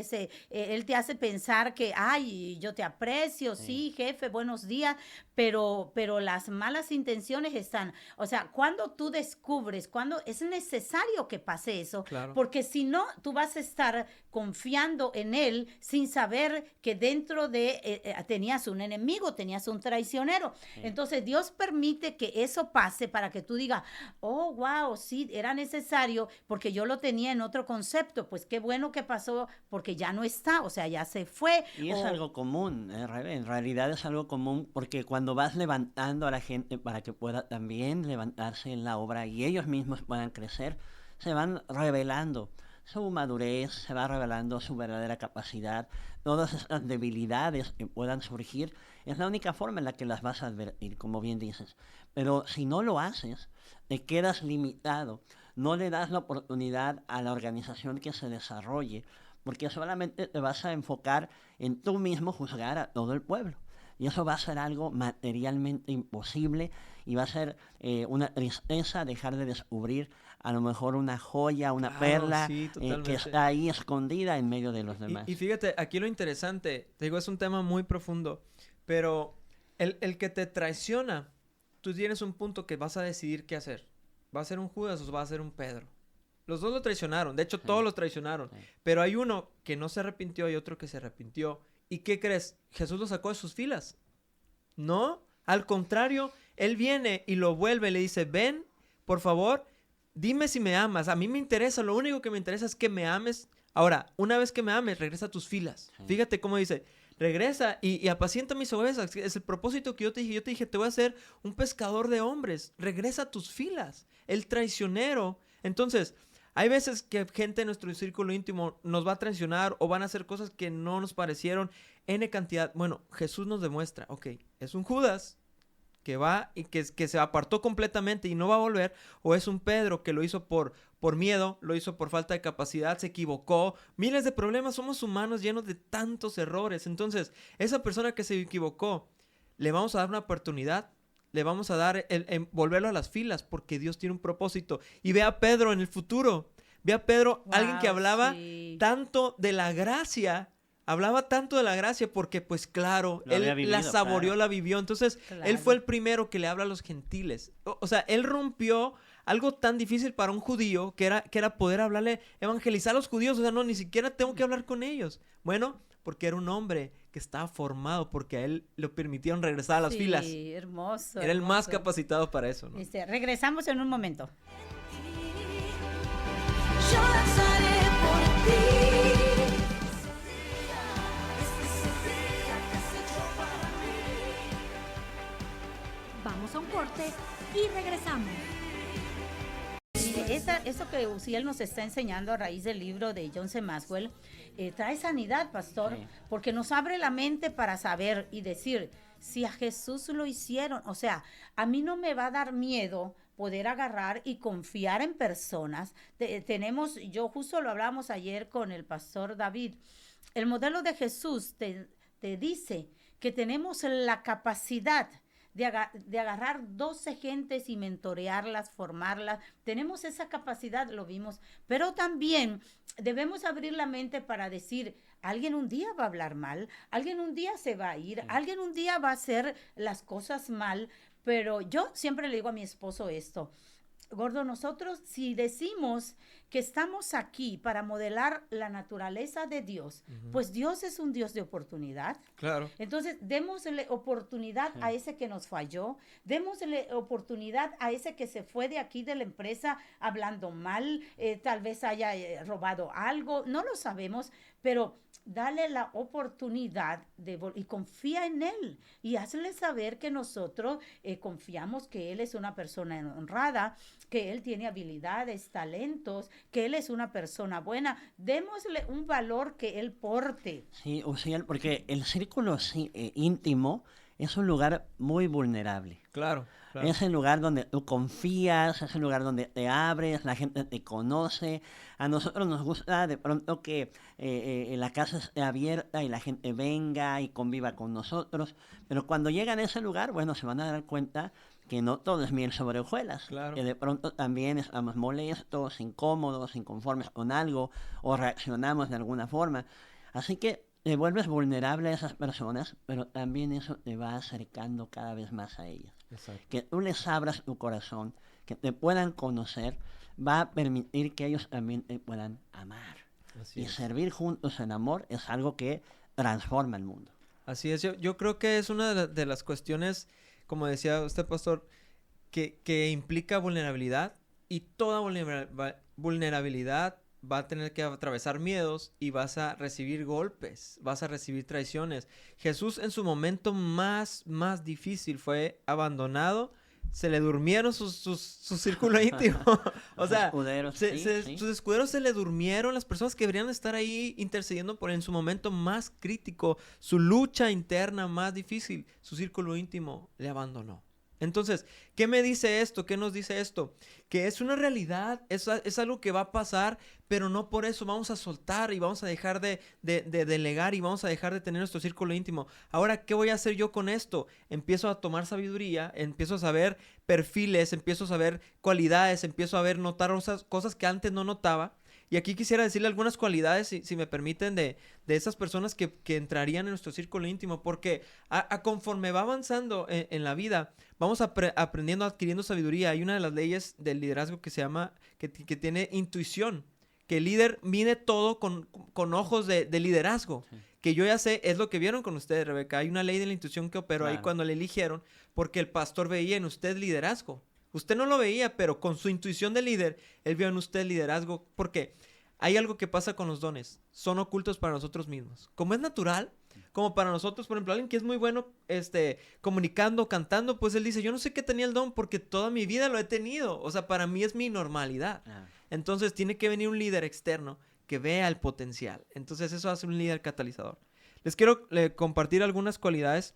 él te hace pensar que, ay, yo te aprecio, sí, jefe, buenos días, pero las malas intenciones están, o sea, cuando tú descubres, cuando es necesario que pase eso, claro. Porque si no, tú vas a estar confiando en él sin saber que dentro de tenías un enemigo, tenías un traicionero. Sí. Entonces Dios permite que eso pase para que tú digas, oh, wow, sí, era necesario porque yo lo tenía en otro concepto, pues qué bueno que pasó porque ya no está, o sea, ya se fue. Y es algo común, en realidad es algo común porque cuando vas levantando a la gente para que pueda también levantarse en la obra y ellos mismos puedan crecer, se van revelando su madurez, se va revelando su verdadera capacidad, todas esas debilidades que puedan surgir, es la única forma en la que las vas a advertir, como bien dices. Pero si no lo haces, te quedas limitado, no le das la oportunidad a la organización que se desarrolle, porque solamente te vas a enfocar en tú mismo juzgar a todo el pueblo. Y eso va a ser algo materialmente imposible y va a ser una tristeza dejar de descubrir a lo mejor una joya, una perla que está ahí escondida en medio de los demás. Y fíjate, aquí lo interesante, te digo, es un tema muy profundo, pero el que te traiciona, tú tienes un punto que vas a decidir qué hacer. ¿Va a ser un Judas o va a ser un Pedro? Los dos lo traicionaron. De hecho, todos lo traicionaron. Sí. Pero hay uno que no se arrepintió y otro que se arrepintió. ¿Y qué crees? Jesús lo sacó de sus filas. No, al contrario, él viene y lo vuelve y le dice, ven, por favor, dime si me amas. A mí me interesa, lo único que me interesa es que me ames. Ahora, una vez que me ames, regresa a tus filas. Sí. Fíjate cómo dice, regresa y apacienta mis ovejas. Es el propósito que yo te dije. Yo te dije, te voy a hacer un pescador de hombres. Regresa a tus filas. El traicionero. Entonces, hay veces que gente en nuestro círculo íntimo nos va a traicionar o van a hacer cosas que no nos parecieron N cantidad. Bueno, Jesús nos demuestra, ok, es un Judas que va y que se apartó completamente y no va a volver, o es un Pedro que lo hizo por miedo, lo hizo por falta de capacidad, se equivocó, miles de problemas, somos humanos llenos de tantos errores. Entonces, esa persona que se equivocó, le vamos a dar una oportunidad, le vamos a dar volverlo a las filas, porque Dios tiene un propósito. Y ve a Pedro en el futuro, ve a Pedro, alguien que hablaba tanto de la gracia, porque pues claro, él vivido, la saboreó, claro. la vivió. Entonces, él fue el primero que le habla a los gentiles. O sea, él rompió algo tan difícil para un judío, que era poder evangelizar a los judíos. O sea, no, ni siquiera tengo que hablar con ellos. Bueno, porque era un hombre que estaba formado, porque a él le permitieron regresar a las filas. Sí, hermoso. Era el más capacitado para eso, ¿no? Regresamos en un momento. Yo danzaré por ti. Vamos a un corte y regresamos. Eso que Uziel nos está enseñando a raíz del libro de John C. Maxwell trae sanidad, pastor, Sí. porque nos abre la mente para saber y decir, si a Jesús lo hicieron, o sea, a mí no me va a dar miedo poder agarrar y confiar en personas. Yo justo lo hablamos ayer con el pastor David, el modelo de Jesús te dice que tenemos la capacidad de agarrar 12 gentes y mentorearlas, formarlas. Tenemos esa capacidad, lo vimos, pero también debemos abrir la mente para decir, alguien un día va a hablar mal, alguien un día se va a ir, alguien un día va a hacer las cosas mal, pero yo siempre le digo a mi esposo esto, Gordo, nosotros si decimos que estamos aquí para modelar la naturaleza de Dios, pues Dios es un Dios de oportunidad. Claro. Entonces, démosle oportunidad a ese que nos falló, démosle oportunidad a ese que se fue de aquí de la empresa hablando mal, tal vez haya robado algo, no lo sabemos, pero dale la oportunidad y confía en él y hazle saber que nosotros confiamos que él es una persona honrada, que él tiene habilidades, talentos, que él es una persona buena. Démosle un valor que él porte. Sí, Uziel, porque el círculo íntimo es un lugar muy vulnerable. Claro. Es el lugar donde tú confías, es el lugar donde te abres, la gente te conoce. A nosotros nos gusta de pronto que la casa esté abierta y la gente venga y conviva con nosotros. Pero cuando llegan a ese lugar, bueno, se van a dar cuenta que no todo es miel sobre hojuelas. Claro. Que de pronto también estamos molestos, incómodos, inconformes con algo o reaccionamos de alguna forma. Así que te vuelves vulnerable a esas personas, pero también eso te va acercando cada vez más a ellas. Exacto. Que tú les abras tu corazón, que te puedan conocer, va a permitir que ellos también te puedan amar. Así y es. servir juntos en amor es algo que transforma el mundo. Así es, yo creo que es una de las cuestiones, como decía usted, pastor, que implica vulnerabilidad, y toda vulnerabilidad va a tener que atravesar miedos y vas a recibir golpes, vas a recibir traiciones. Jesús en su momento más difícil fue abandonado, se le durmieron su círculo íntimo. O sea, escuderos, sí. sus escuderos se le durmieron, las personas que deberían estar ahí intercediendo por él en su momento más crítico, su lucha interna más difícil, su círculo íntimo le abandonó. Entonces, ¿qué me dice esto? ¿Qué nos dice esto? Que es una realidad, es algo que va a pasar, pero no por eso vamos a soltar y vamos a dejar de delegar y vamos a dejar de tener nuestro círculo íntimo. Ahora, ¿qué voy a hacer yo con esto? Empiezo a tomar sabiduría, empiezo a saber perfiles, empiezo a saber cualidades, empiezo a notar cosas que antes no notaba. Y aquí quisiera decirle algunas cualidades, si me permiten, de esas personas que entrarían en nuestro círculo íntimo, porque conforme va avanzando en la vida, vamos aprendiendo, adquiriendo sabiduría. Hay una de las leyes del liderazgo que se llama, que tiene intuición, que el líder mide todo con ojos de liderazgo. Sí. Que yo ya sé, es lo que vieron con ustedes, Rebeca. Hay una ley de la intuición que operó ahí cuando le eligieron, porque el pastor veía en usted liderazgo. Usted no lo veía, pero con su intuición de líder, él vio en usted liderazgo. Porque hay algo que pasa con los dones. Son ocultos para nosotros mismos. Como es natural, como para nosotros, por ejemplo, alguien que es muy bueno comunicando, cantando, pues él dice, yo no sé qué tenía el don porque toda mi vida lo he tenido. O sea, para mí es mi normalidad. Entonces tiene que venir un líder externo que vea el potencial. Entonces eso hace un líder catalizador. Les quiero compartir algunas cualidades.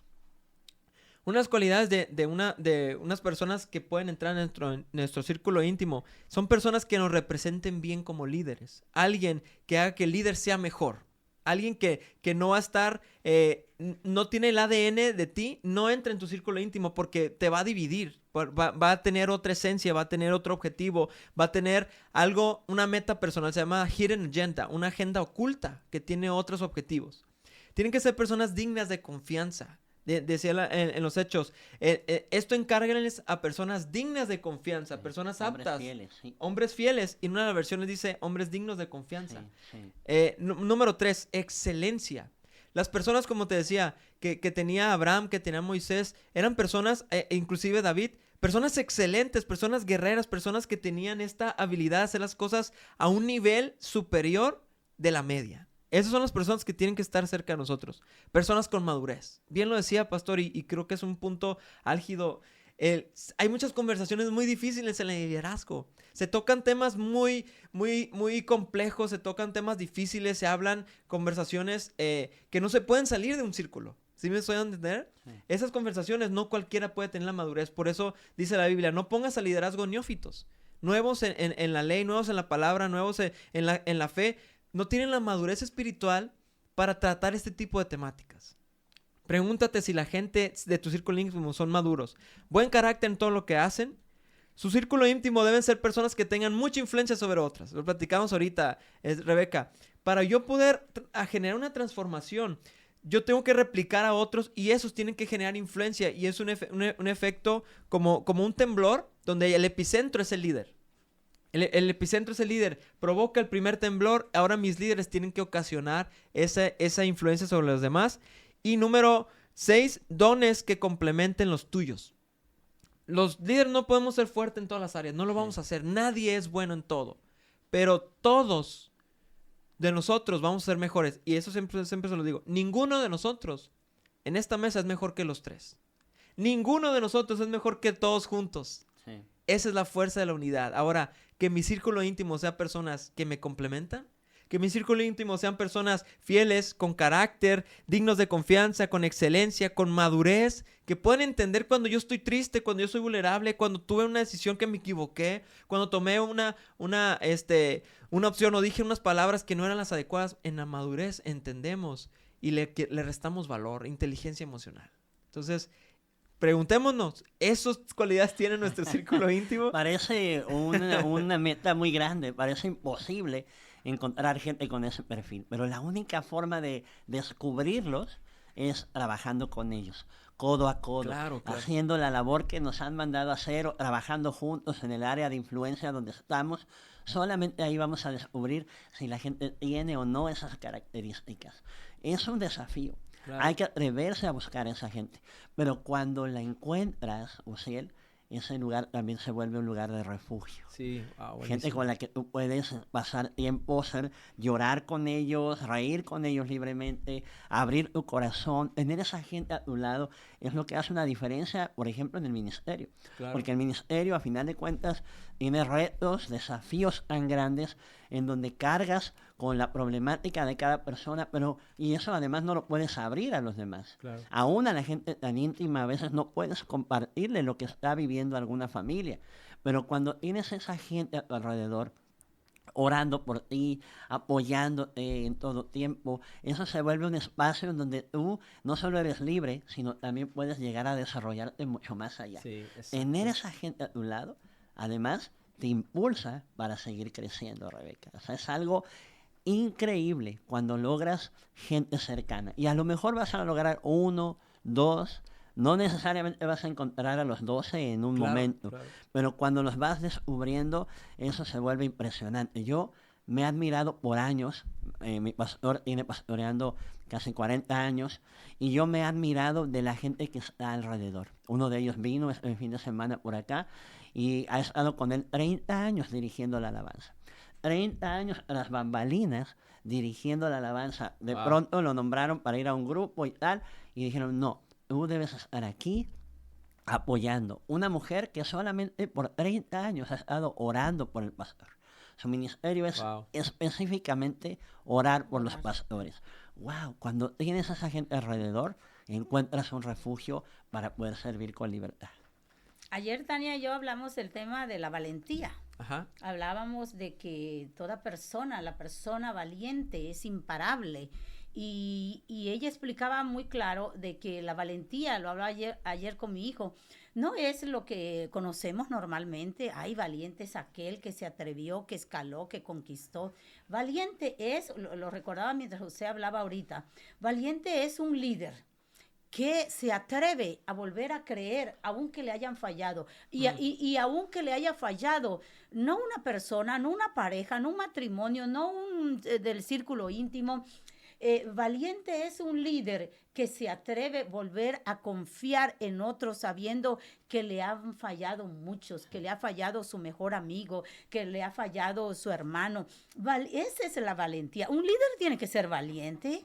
Unas cualidades de unas personas que pueden entrar en nuestro círculo íntimo. Son personas que nos representen bien como líderes. Alguien que haga que el líder sea mejor. Alguien que no va a estar, no tiene el ADN de ti, no entra en tu círculo íntimo porque te va a dividir. Va a tener otra esencia, va a tener otro objetivo, va a tener algo, una meta personal, se llama hidden agenda, una agenda oculta que tiene otros objetivos. Tienen que ser personas dignas de confianza. Decía en los Hechos, esto encárguenles a personas dignas de confianza, personas aptas, hombres fieles, y en una de las versiones dice hombres dignos de confianza. Número 3, excelencia. Las personas, como te decía, que tenía Abraham, que tenía Moisés, eran personas, inclusive David, personas excelentes, personas guerreras, personas que tenían esta habilidad de hacer las cosas a un nivel superior de la media. Esas son las personas que tienen que estar cerca de nosotros. Personas con madurez. Bien lo decía, pastor, y creo que es un punto álgido. Hay muchas conversaciones muy difíciles en el liderazgo. Se tocan temas muy, muy, muy complejos, se tocan temas difíciles, se hablan conversaciones que no se pueden salir de un círculo. ¿Sí me estoy dando a entender? Sí. Esas conversaciones no cualquiera puede tener la madurez. Por eso dice la Biblia, no pongas al liderazgo neófitos. Nuevos en la ley, nuevos en la palabra, nuevos en la fe. No tienen la madurez espiritual para tratar este tipo de temáticas. Pregúntate si la gente de tu círculo íntimo son maduros. Buen carácter en todo lo que hacen. Su círculo íntimo deben ser personas que tengan mucha influencia sobre otras. Lo platicamos ahorita, Rebeca. Para yo poder generar una transformación, yo tengo que replicar a otros y esos tienen que generar influencia. Y es un efecto como un temblor donde el epicentro es el líder. El epicentro es el líder, provoca el primer temblor, ahora mis líderes tienen que ocasionar esa influencia sobre los demás. Y número 6, dones que complementen los tuyos. Los líderes no podemos ser fuertes en todas las áreas, no lo vamos a hacer, nadie es bueno en todo, pero todos de nosotros vamos a ser mejores. Y eso siempre se lo digo, ninguno de nosotros en esta mesa es mejor que los 3. Ninguno de nosotros es mejor que todos juntos. Sí. Esa es la fuerza de la unidad. Ahora, que mi círculo íntimo sea personas que me complementan, que mi círculo íntimo sean personas fieles, con carácter, dignos de confianza, con excelencia, con madurez, que puedan entender cuando yo estoy triste, cuando yo soy vulnerable, cuando tuve una decisión que me equivoqué, cuando tomé una opción o dije unas palabras que no eran las adecuadas. En la madurez entendemos y le restamos valor, inteligencia emocional. Entonces, preguntémonos, ¿esas cualidades tiene nuestro círculo íntimo? Parece una meta muy grande, parece imposible encontrar gente con ese perfil, pero la única forma de descubrirlos es trabajando con ellos, codo a codo, claro. Haciendo la labor que nos han mandado a hacer, o trabajando juntos en el área de influencia donde estamos. Solamente ahí vamos a descubrir si la gente tiene o no esas características. Es un desafío. Claro. Hay que atreverse a buscar a esa gente. Pero cuando la encuentras, Uziel, ese lugar también se vuelve un lugar de refugio. Sí, gente con la que tú puedes pasar tiempo, llorar con ellos, reír con ellos libremente, abrir tu corazón. Tener esa gente a tu lado es lo que hace una diferencia, por ejemplo, en el ministerio. Claro. Porque el ministerio, a final de cuentas, tiene retos, desafíos tan grandes en donde cargas con la problemática de cada persona, y eso además no lo puedes abrir a los demás. Claro. Aún a la gente tan íntima a veces no puedes compartirle lo que está viviendo alguna familia, pero cuando tienes esa gente a tu alrededor, orando por ti, apoyándote en todo tiempo, eso se vuelve un espacio en donde tú no solo eres libre, sino también puedes llegar a desarrollarte mucho más allá. Sí, tener esa gente a tu lado, además, te impulsa para seguir creciendo, Rebeca. O sea, es algo increíble cuando logras gente cercana. Y a lo mejor vas a lograr 1, 2, no necesariamente vas a encontrar a los 12 en un momento, pero cuando los vas descubriendo, eso se vuelve impresionante. Yo me he admirado por años, mi pastor tiene pastoreando casi 40 años, y yo me he admirado de la gente que está alrededor. Uno de ellos vino este fin de semana por acá y ha estado con él 30 años dirigiendo la alabanza. 30 años a las bambalinas dirigiendo la alabanza. De pronto lo nombraron para ir a un grupo y tal, y dijeron, no, tú debes estar aquí apoyando. Una mujer que solamente por 30 años ha estado orando por el pastor. Su ministerio es específicamente orar por los pastores. ¡Wow! Cuando tienes a esa gente alrededor, encuentras un refugio para poder servir con libertad. Ayer Tania y yo hablamos del tema de la valentía. Ajá. Hablábamos de que toda persona, la persona valiente es imparable. Y ella explicaba muy claro de que la valentía, lo hablaba ayer con mi hijo, no es lo que conocemos normalmente. Ay, valiente es aquel que se atrevió, que escaló, que conquistó. Valiente es, lo recordaba mientras usted hablaba ahorita, valiente es un líder que se atreve a volver a creer, aunque le hayan fallado. Y aunque le haya fallado, no una persona, no una pareja, no un matrimonio, no del círculo íntimo. Valiente es un líder que se atreve a volver a confiar en otros sabiendo que le han fallado muchos, que le ha fallado su mejor amigo, que le ha fallado su hermano. Esa es la valentía. Un líder tiene que ser valiente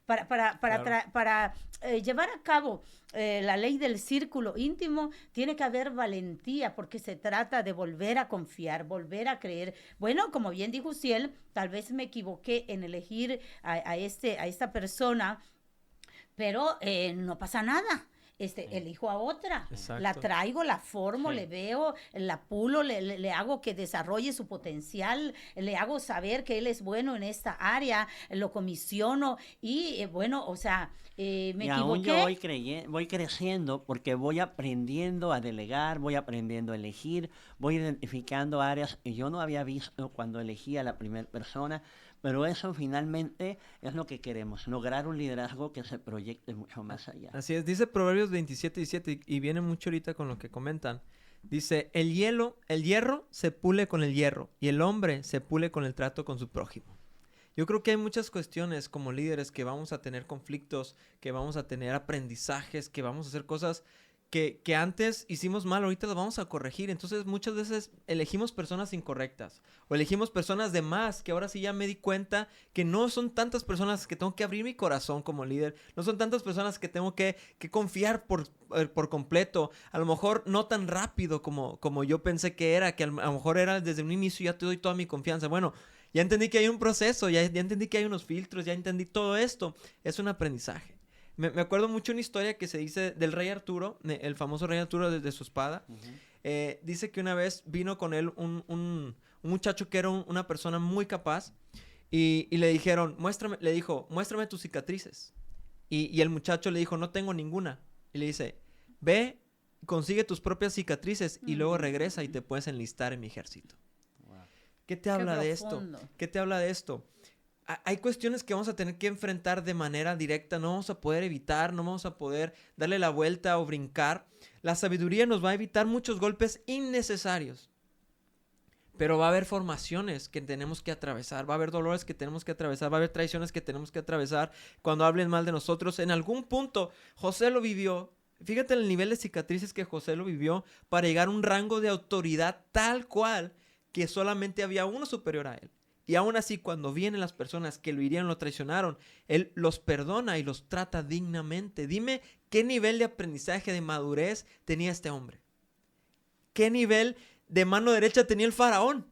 para llevar a cabo la ley del círculo íntimo. Tiene que haber valentía porque se trata de volver a confiar, volver a creer. Bueno, como bien dijo Uziel, tal vez me equivoqué en elegir a esta persona, pero no pasa nada. Elijo a otra. Exacto. La traigo, la formo, le veo, la pulo, le hago que desarrolle su potencial, le hago saber que él es bueno en esta área, lo comisiono y bueno, o sea, me equivoqué. Aún yo voy creciendo porque voy aprendiendo a delegar, voy aprendiendo a elegir, voy identificando áreas que yo no había visto cuando elegí a la primera persona. Pero eso finalmente es lo que queremos, lograr un liderazgo que se proyecte mucho más allá. Así es, dice Proverbios 27:17 y viene mucho ahorita con lo que comentan. Dice, el hierro se pule con el hierro y el hombre se pule con el trato con su prójimo. Yo creo que hay muchas cuestiones como líderes que vamos a tener conflictos, que vamos a tener aprendizajes, que vamos a hacer cosas que antes hicimos mal, ahorita las vamos a corregir. Entonces muchas veces elegimos personas incorrectas o elegimos personas de más, que ahora sí ya me di cuenta que no son tantas personas que tengo que abrir mi corazón como líder, no son tantas personas que tengo que confiar por completo, a lo mejor no tan rápido como yo pensé que era, que a lo mejor era desde un inicio ya te doy toda mi confianza. Bueno, ya entendí que hay un proceso, ya entendí que hay unos filtros, ya entendí todo esto, es un aprendizaje. Me acuerdo mucho una historia que se dice del rey Arturo, el famoso rey Arturo de su espada. Uh-huh. Dice que una vez vino con él un muchacho que era una persona muy capaz y le dijeron, muéstrame tus cicatrices. Y el muchacho le dijo, no tengo ninguna. Y le dice, ve, consigue tus propias cicatrices y luego regresa y te puedes enlistar en mi ejército. Wow. ¿Qué te habla de esto? ¿Qué te habla de esto? Hay cuestiones que vamos a tener que enfrentar de manera directa, no vamos a poder evitar, no vamos a poder darle la vuelta o brincar. La sabiduría nos va a evitar muchos golpes innecesarios. Pero va a haber formaciones que tenemos que atravesar, va a haber dolores que tenemos que atravesar, va a haber traiciones que tenemos que atravesar cuando hablen mal de nosotros. En algún punto, José lo vivió. Fíjate el nivel de cicatrices que José lo vivió para llegar a un rango de autoridad tal cual que solamente había uno superior a él. Y aún así, cuando vienen las personas que lo hirieron, lo traicionaron, él los perdona y los trata dignamente. Dime qué nivel de aprendizaje, de madurez tenía este hombre. ¿Qué nivel de mano derecha tenía el faraón?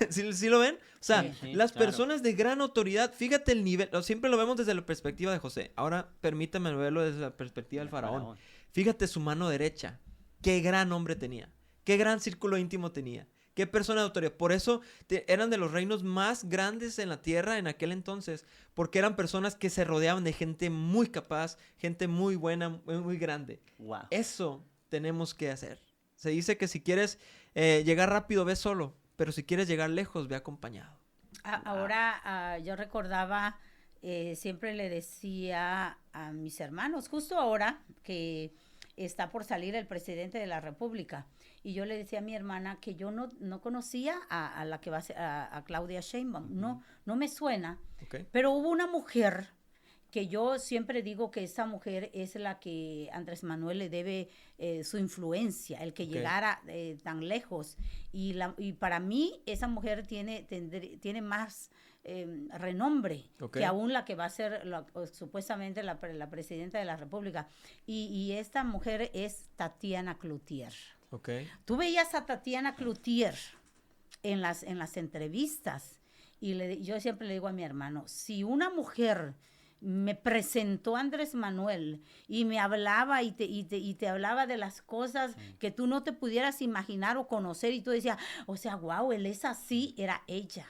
¿Sí lo ven? O sea, sí, las personas de gran autoridad, fíjate el nivel, siempre lo vemos desde la perspectiva de José. Ahora permítame verlo desde la perspectiva del faraón. Fíjate su mano derecha. Qué gran hombre tenía. Qué gran círculo íntimo tenía. ¿Qué persona de autoridad? Por eso eran de los reinos más grandes en la tierra en aquel entonces, porque eran personas que se rodeaban de gente muy capaz, gente muy buena, muy grande. Wow. Eso tenemos que hacer. Se dice que si quieres llegar rápido, ve solo, pero si quieres llegar lejos, ve acompañado. Ahora yo recordaba, siempre le decía a mis hermanos, justo ahora que está por salir el presidente de la República, y yo le decía a mi hermana que yo no conocía a la que va a ser, a Claudia Sheinbaum, no me suena, pero hubo una mujer que yo siempre digo que esa mujer es la que Andrés Manuel le debe su influencia, el que llegara tan lejos. Y para mí esa mujer tiene más renombre que aún la que va a ser supuestamente la presidenta de la República. Y esta mujer es Tatiana Cloutier. Tú veías a Tatiana Cloutier en las entrevistas y yo siempre le digo a mi hermano, si una mujer me presentó Andrés Manuel y me hablaba y te hablaba de las cosas que tú no te pudieras imaginar o conocer y tú decías, o sea, wow, él es así, era ella.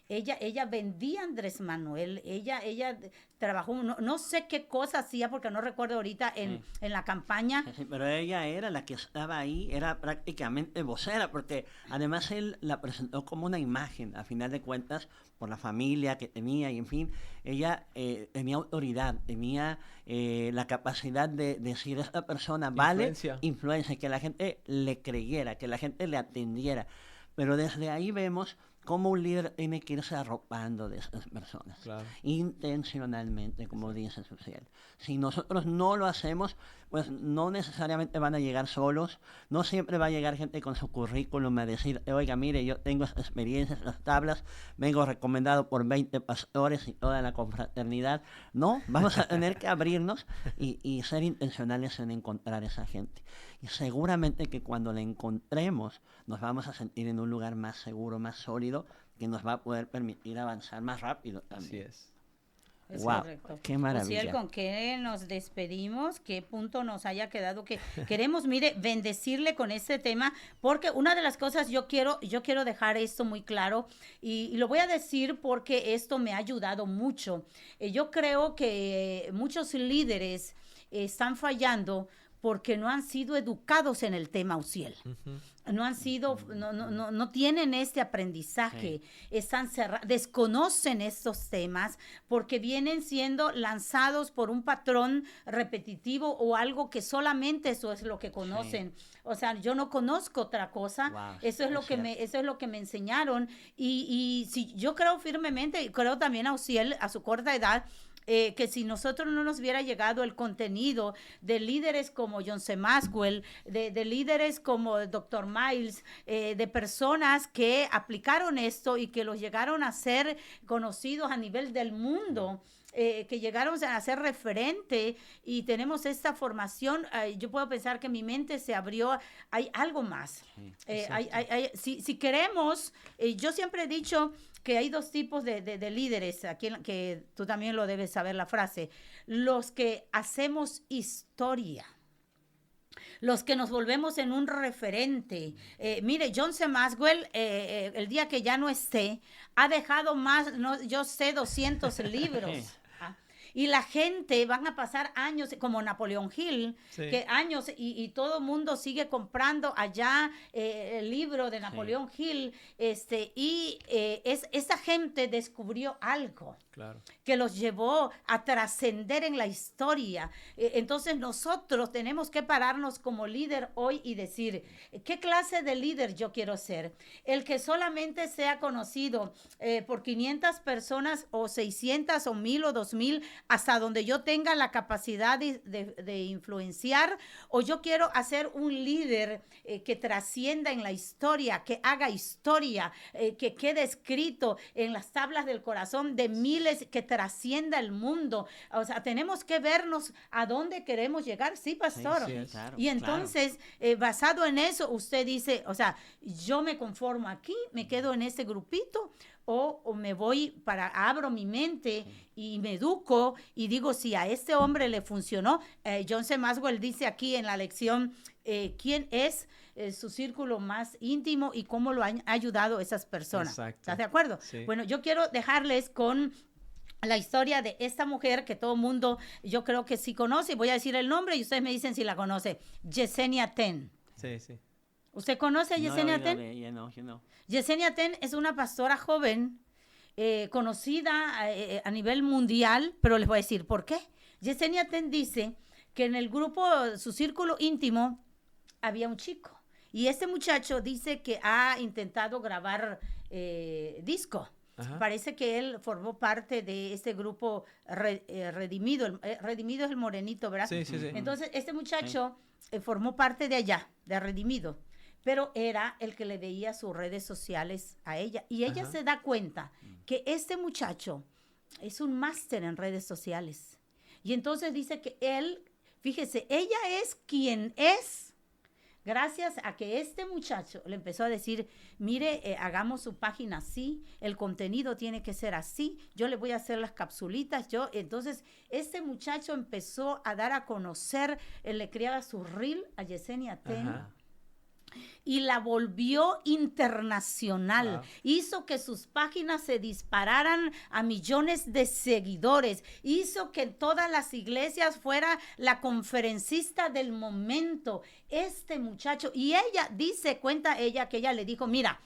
Ella vendía a Andrés Manuel, ella trabajó, no sé qué cosa hacía porque no recuerdo ahorita en la campaña. Sí, pero ella era la que estaba ahí, era prácticamente vocera, porque además él la presentó como una imagen, a final de cuentas, por la familia que tenía, y en fin, ella tenía autoridad, tenía la capacidad de decir, esta persona vale, influencia, que la gente le creyera, que la gente le atendiera. Pero desde ahí vemos cómo un líder tiene que irse arropando de esas personas, intencionalmente, como dice Suciel. Si nosotros no lo hacemos, pues no necesariamente van a llegar solos, no siempre va a llegar gente con su currículum a decir, oiga, mire, yo tengo esta experiencia, estas tablas, vengo recomendado por 20 pastores y toda la confraternidad. No, vamos a tener que abrirnos y ser intencionales en encontrar esa gente. Y seguramente que cuando la encontremos, nos vamos a sentir en un lugar más seguro, más sólido, que nos va a poder permitir avanzar más rápido también. Así es. Es wow, correcto. Qué maravilla. Ociel, ¿con qué nos despedimos? ¿Qué punto nos haya quedado? Que queremos, mire, bendecirle con este tema, porque una de las cosas yo quiero dejar esto muy claro y lo voy a decir porque esto me ha ayudado mucho. Yo creo que muchos líderes están fallando porque no han sido educados en el tema, Ociel. No han sido, no tienen este aprendizaje, están desconocen estos temas porque vienen siendo lanzados por un patrón repetitivo o algo que solamente eso es lo que conocen. O sea, yo no conozco otra cosa. Eso es lo que me enseñaron y si yo creo firmemente, y creo también a Ociel, a su corta edad, que si nosotros no nos hubiera llegado el contenido de líderes como John C. Maxwell, de líderes como el Dr. Miles, de personas que aplicaron esto y que los llegaron a ser conocidos a nivel del mundo, que llegaron a ser referente y tenemos esta formación, yo puedo pensar que mi mente se abrió, hay algo más. Si queremos, yo siempre he dicho que hay dos tipos de líderes, aquí que tú también lo debes saber la frase, los que hacemos historia, los que nos volvemos en un referente. Mire, John C. Maxwell, el día que ya no esté, ha dejado más, yo sé, 200 libros. Y la gente van a pasar años, como Napoleón Hill, que años, y todo el mundo sigue comprando allá el libro de Napoleón Hill, esa gente descubrió algo que los llevó a trascender en la historia. Entonces nosotros tenemos que pararnos como líder hoy y decir, ¿qué clase de líder yo quiero ser? El que solamente sea conocido por 500 personas o 600 o 1000 o 2000 hasta donde yo tenga la capacidad de influenciar, o yo quiero hacer un líder que trascienda en la historia, que haga historia, que quede escrito en las tablas del corazón de miles, que trascienda el mundo. O sea, tenemos que vernos a dónde queremos llegar, sí, pastor. Sí, claro, y entonces, basado en eso, usted dice, o sea, yo me conformo aquí, me quedo en ese grupito, o me voy abro mi mente y me educo y digo, si a este hombre le funcionó. John C. Maxwell dice aquí en la lección quién es su círculo más íntimo y cómo lo han ayudado esas personas. Exacto. ¿Estás de acuerdo? Sí. Bueno, yo quiero dejarles con la historia de esta mujer que todo mundo, yo creo que sí conoce. Voy a decir el nombre y ustedes me dicen si la conoce. Yesenia Ten. Sí. ¿Usted conoce a Yesenia Ten? Yo no. Yesenia Ten es una pastora joven, conocida a nivel mundial, pero les voy a decir por qué. Yesenia Ten dice que en el grupo, su círculo íntimo, había un chico. Y este muchacho dice que ha intentado grabar disco. Ajá. Parece que él formó parte de este grupo Redimido. Redimido es el morenito, ¿verdad? Sí. Entonces, este muchacho formó parte de allá, de Redimido. Pero era el que le veía sus redes sociales a ella. Y ella se da cuenta que este muchacho es un máster en redes sociales. Y entonces dice que él, fíjese, ella es quien es gracias a que este muchacho le empezó a decir, mire, hagamos su página así, el contenido tiene que ser así, yo le voy a hacer las capsulitas, entonces este muchacho empezó a dar a conocer, le creaba su reel a Yesenia Ten. Ajá. Y la volvió internacional. Wow. Hizo que sus páginas se dispararan a millones de seguidores. Hizo que en todas las iglesias fuera la conferencista del momento. Este muchacho, y ella cuenta ella que ella le dijo, mira,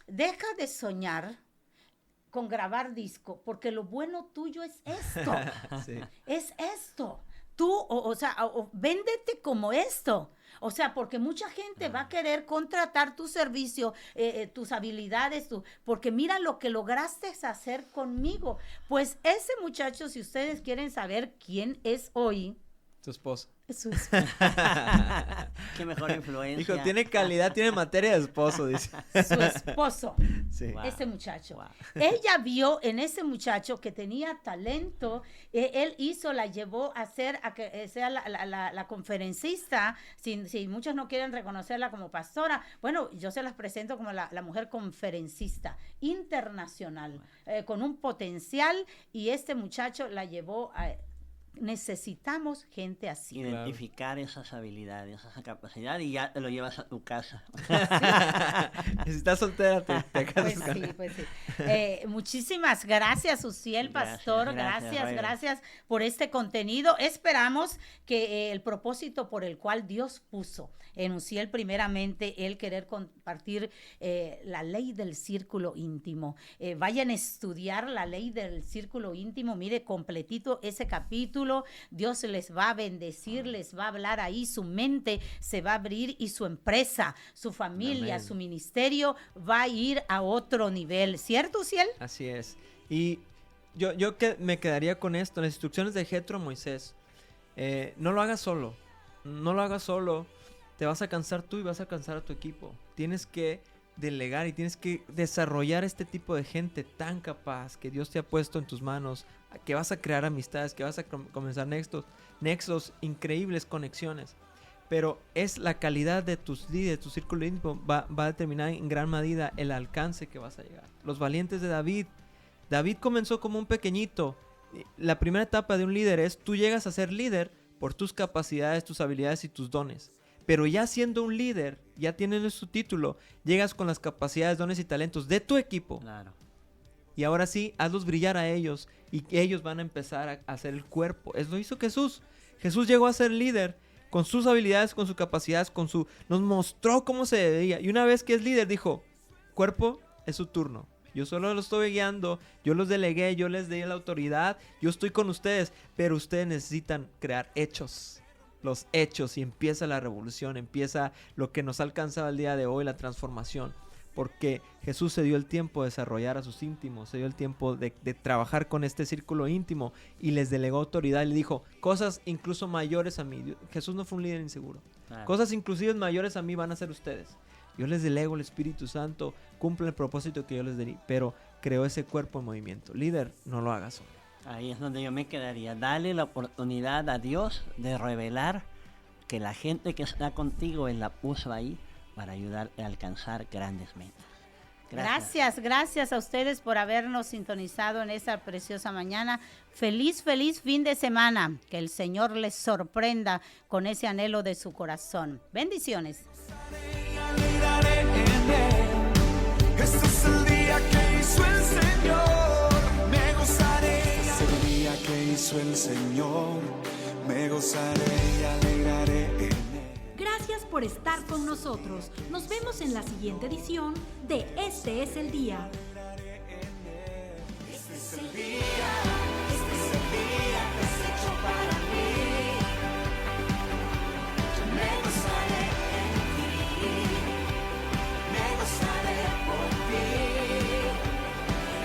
deja de soñar con grabar disco, porque lo bueno tuyo es esto. Sí. Es esto. Tú, o sea, véndete como esto. O sea, porque mucha gente va a querer contratar tu servicio, tus habilidades, porque mira lo que lograste hacer conmigo. Pues ese muchacho, si ustedes quieren saber quién es hoy. Su esposo. Su esposo. Qué mejor influencia. Dijo, tiene calidad, tiene materia de esposo, dice. Su esposo. Sí. Wow. Ese muchacho. Wow. Ella vio en ese muchacho que tenía talento. Él la llevó a que sea la conferencista. Si muchos no quieren reconocerla como pastora, bueno, yo se las presento como la mujer conferencista internacional, con un potencial, y este muchacho la llevó a... Necesitamos gente así. Identificar esas habilidades, esa capacidad, y ya te lo llevas a tu casa. Si estás soltera, te casas con él. Pues sí. Muchísimas gracias, Uziel, pastor. Gracias por este contenido. Esperamos que el propósito por el cual Dios puso en Uziel, primeramente, el querer compartir la ley del círculo íntimo. Vayan a estudiar la ley del círculo íntimo. Mire, completito ese capítulo. Dios les va a bendecir, les va a hablar ahí, su mente se va a abrir y su empresa, su familia, Amén. Su ministerio va a ir a otro nivel. ¿Cierto, Uziel? Así es. Y yo me quedaría con esto, las instrucciones de Jethro Moisés. No lo hagas solo, te vas a cansar tú y vas a cansar a tu equipo. Tienes que delegar y tienes que desarrollar este tipo de gente tan capaz que Dios te ha puesto en tus manos, que vas a crear amistades, que vas a comenzar nexos, increíbles conexiones. Pero es la calidad de tus líderes, tu círculo íntimo va a determinar en gran medida el alcance que vas a llegar. Los valientes de David comenzó como un pequeñito. La primera etapa de un líder es, tú llegas a ser líder por tus capacidades, tus habilidades y tus dones. Pero ya siendo un líder, ya tienes su título, llegas con las capacidades, dones y talentos de tu equipo. Claro. Y ahora sí, hazlos brillar a ellos y ellos van a empezar a hacer el cuerpo. Eso lo hizo Jesús. Jesús llegó a ser líder con sus habilidades, con sus capacidades, nos mostró cómo se debía. Y una vez que es líder dijo, cuerpo, es su turno. Yo solo los estoy guiando, yo los delegué, yo les di la autoridad, yo estoy con ustedes, pero ustedes necesitan crear hechos. Los hechos, y empieza la revolución, empieza lo que nos ha alcanzado el día de hoy, la transformación, porque Jesús se dio el tiempo de desarrollar a sus íntimos, se dio el tiempo de trabajar con este círculo íntimo y les delegó autoridad y le dijo cosas incluso mayores a mí. Jesús no fue un líder inseguro, cosas inclusive mayores a mí van a ser ustedes. Yo les delego el Espíritu Santo, cumple el propósito que yo les di, pero creó ese cuerpo en movimiento. Líder, no lo hagas solo. Ahí es donde yo me quedaría. Dale la oportunidad a Dios de revelar que la gente que está contigo, Él la puso ahí para ayudarte a alcanzar grandes metas. Gracias a ustedes por habernos sintonizado en esta preciosa mañana. Feliz fin de semana. Que el Señor les sorprenda con ese anhelo de su corazón. Bendiciones. Este es el día que hizo el Señor, me gozaré. Es el día que hizo el Señor, me gozaré y alegraré en él. Gracias por estar con nosotros. Nos vemos en la siguiente edición de Este es el Día. Este es el día, este es el día que has hecho para mí. Yo me gozaré en ti, me gozaré por ti.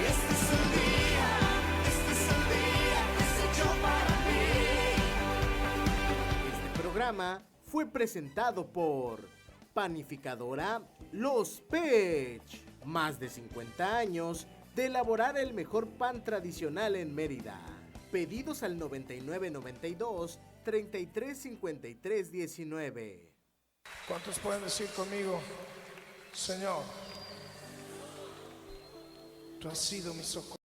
Este es el día que has hecho para mí. Este programa fue presentado por Panificadora Los Pech. Más de 50 años de elaborar el mejor pan tradicional en Mérida. Pedidos al 9992 335319. ¿Cuántos pueden decir conmigo, Señor, tú has sido mi socorro?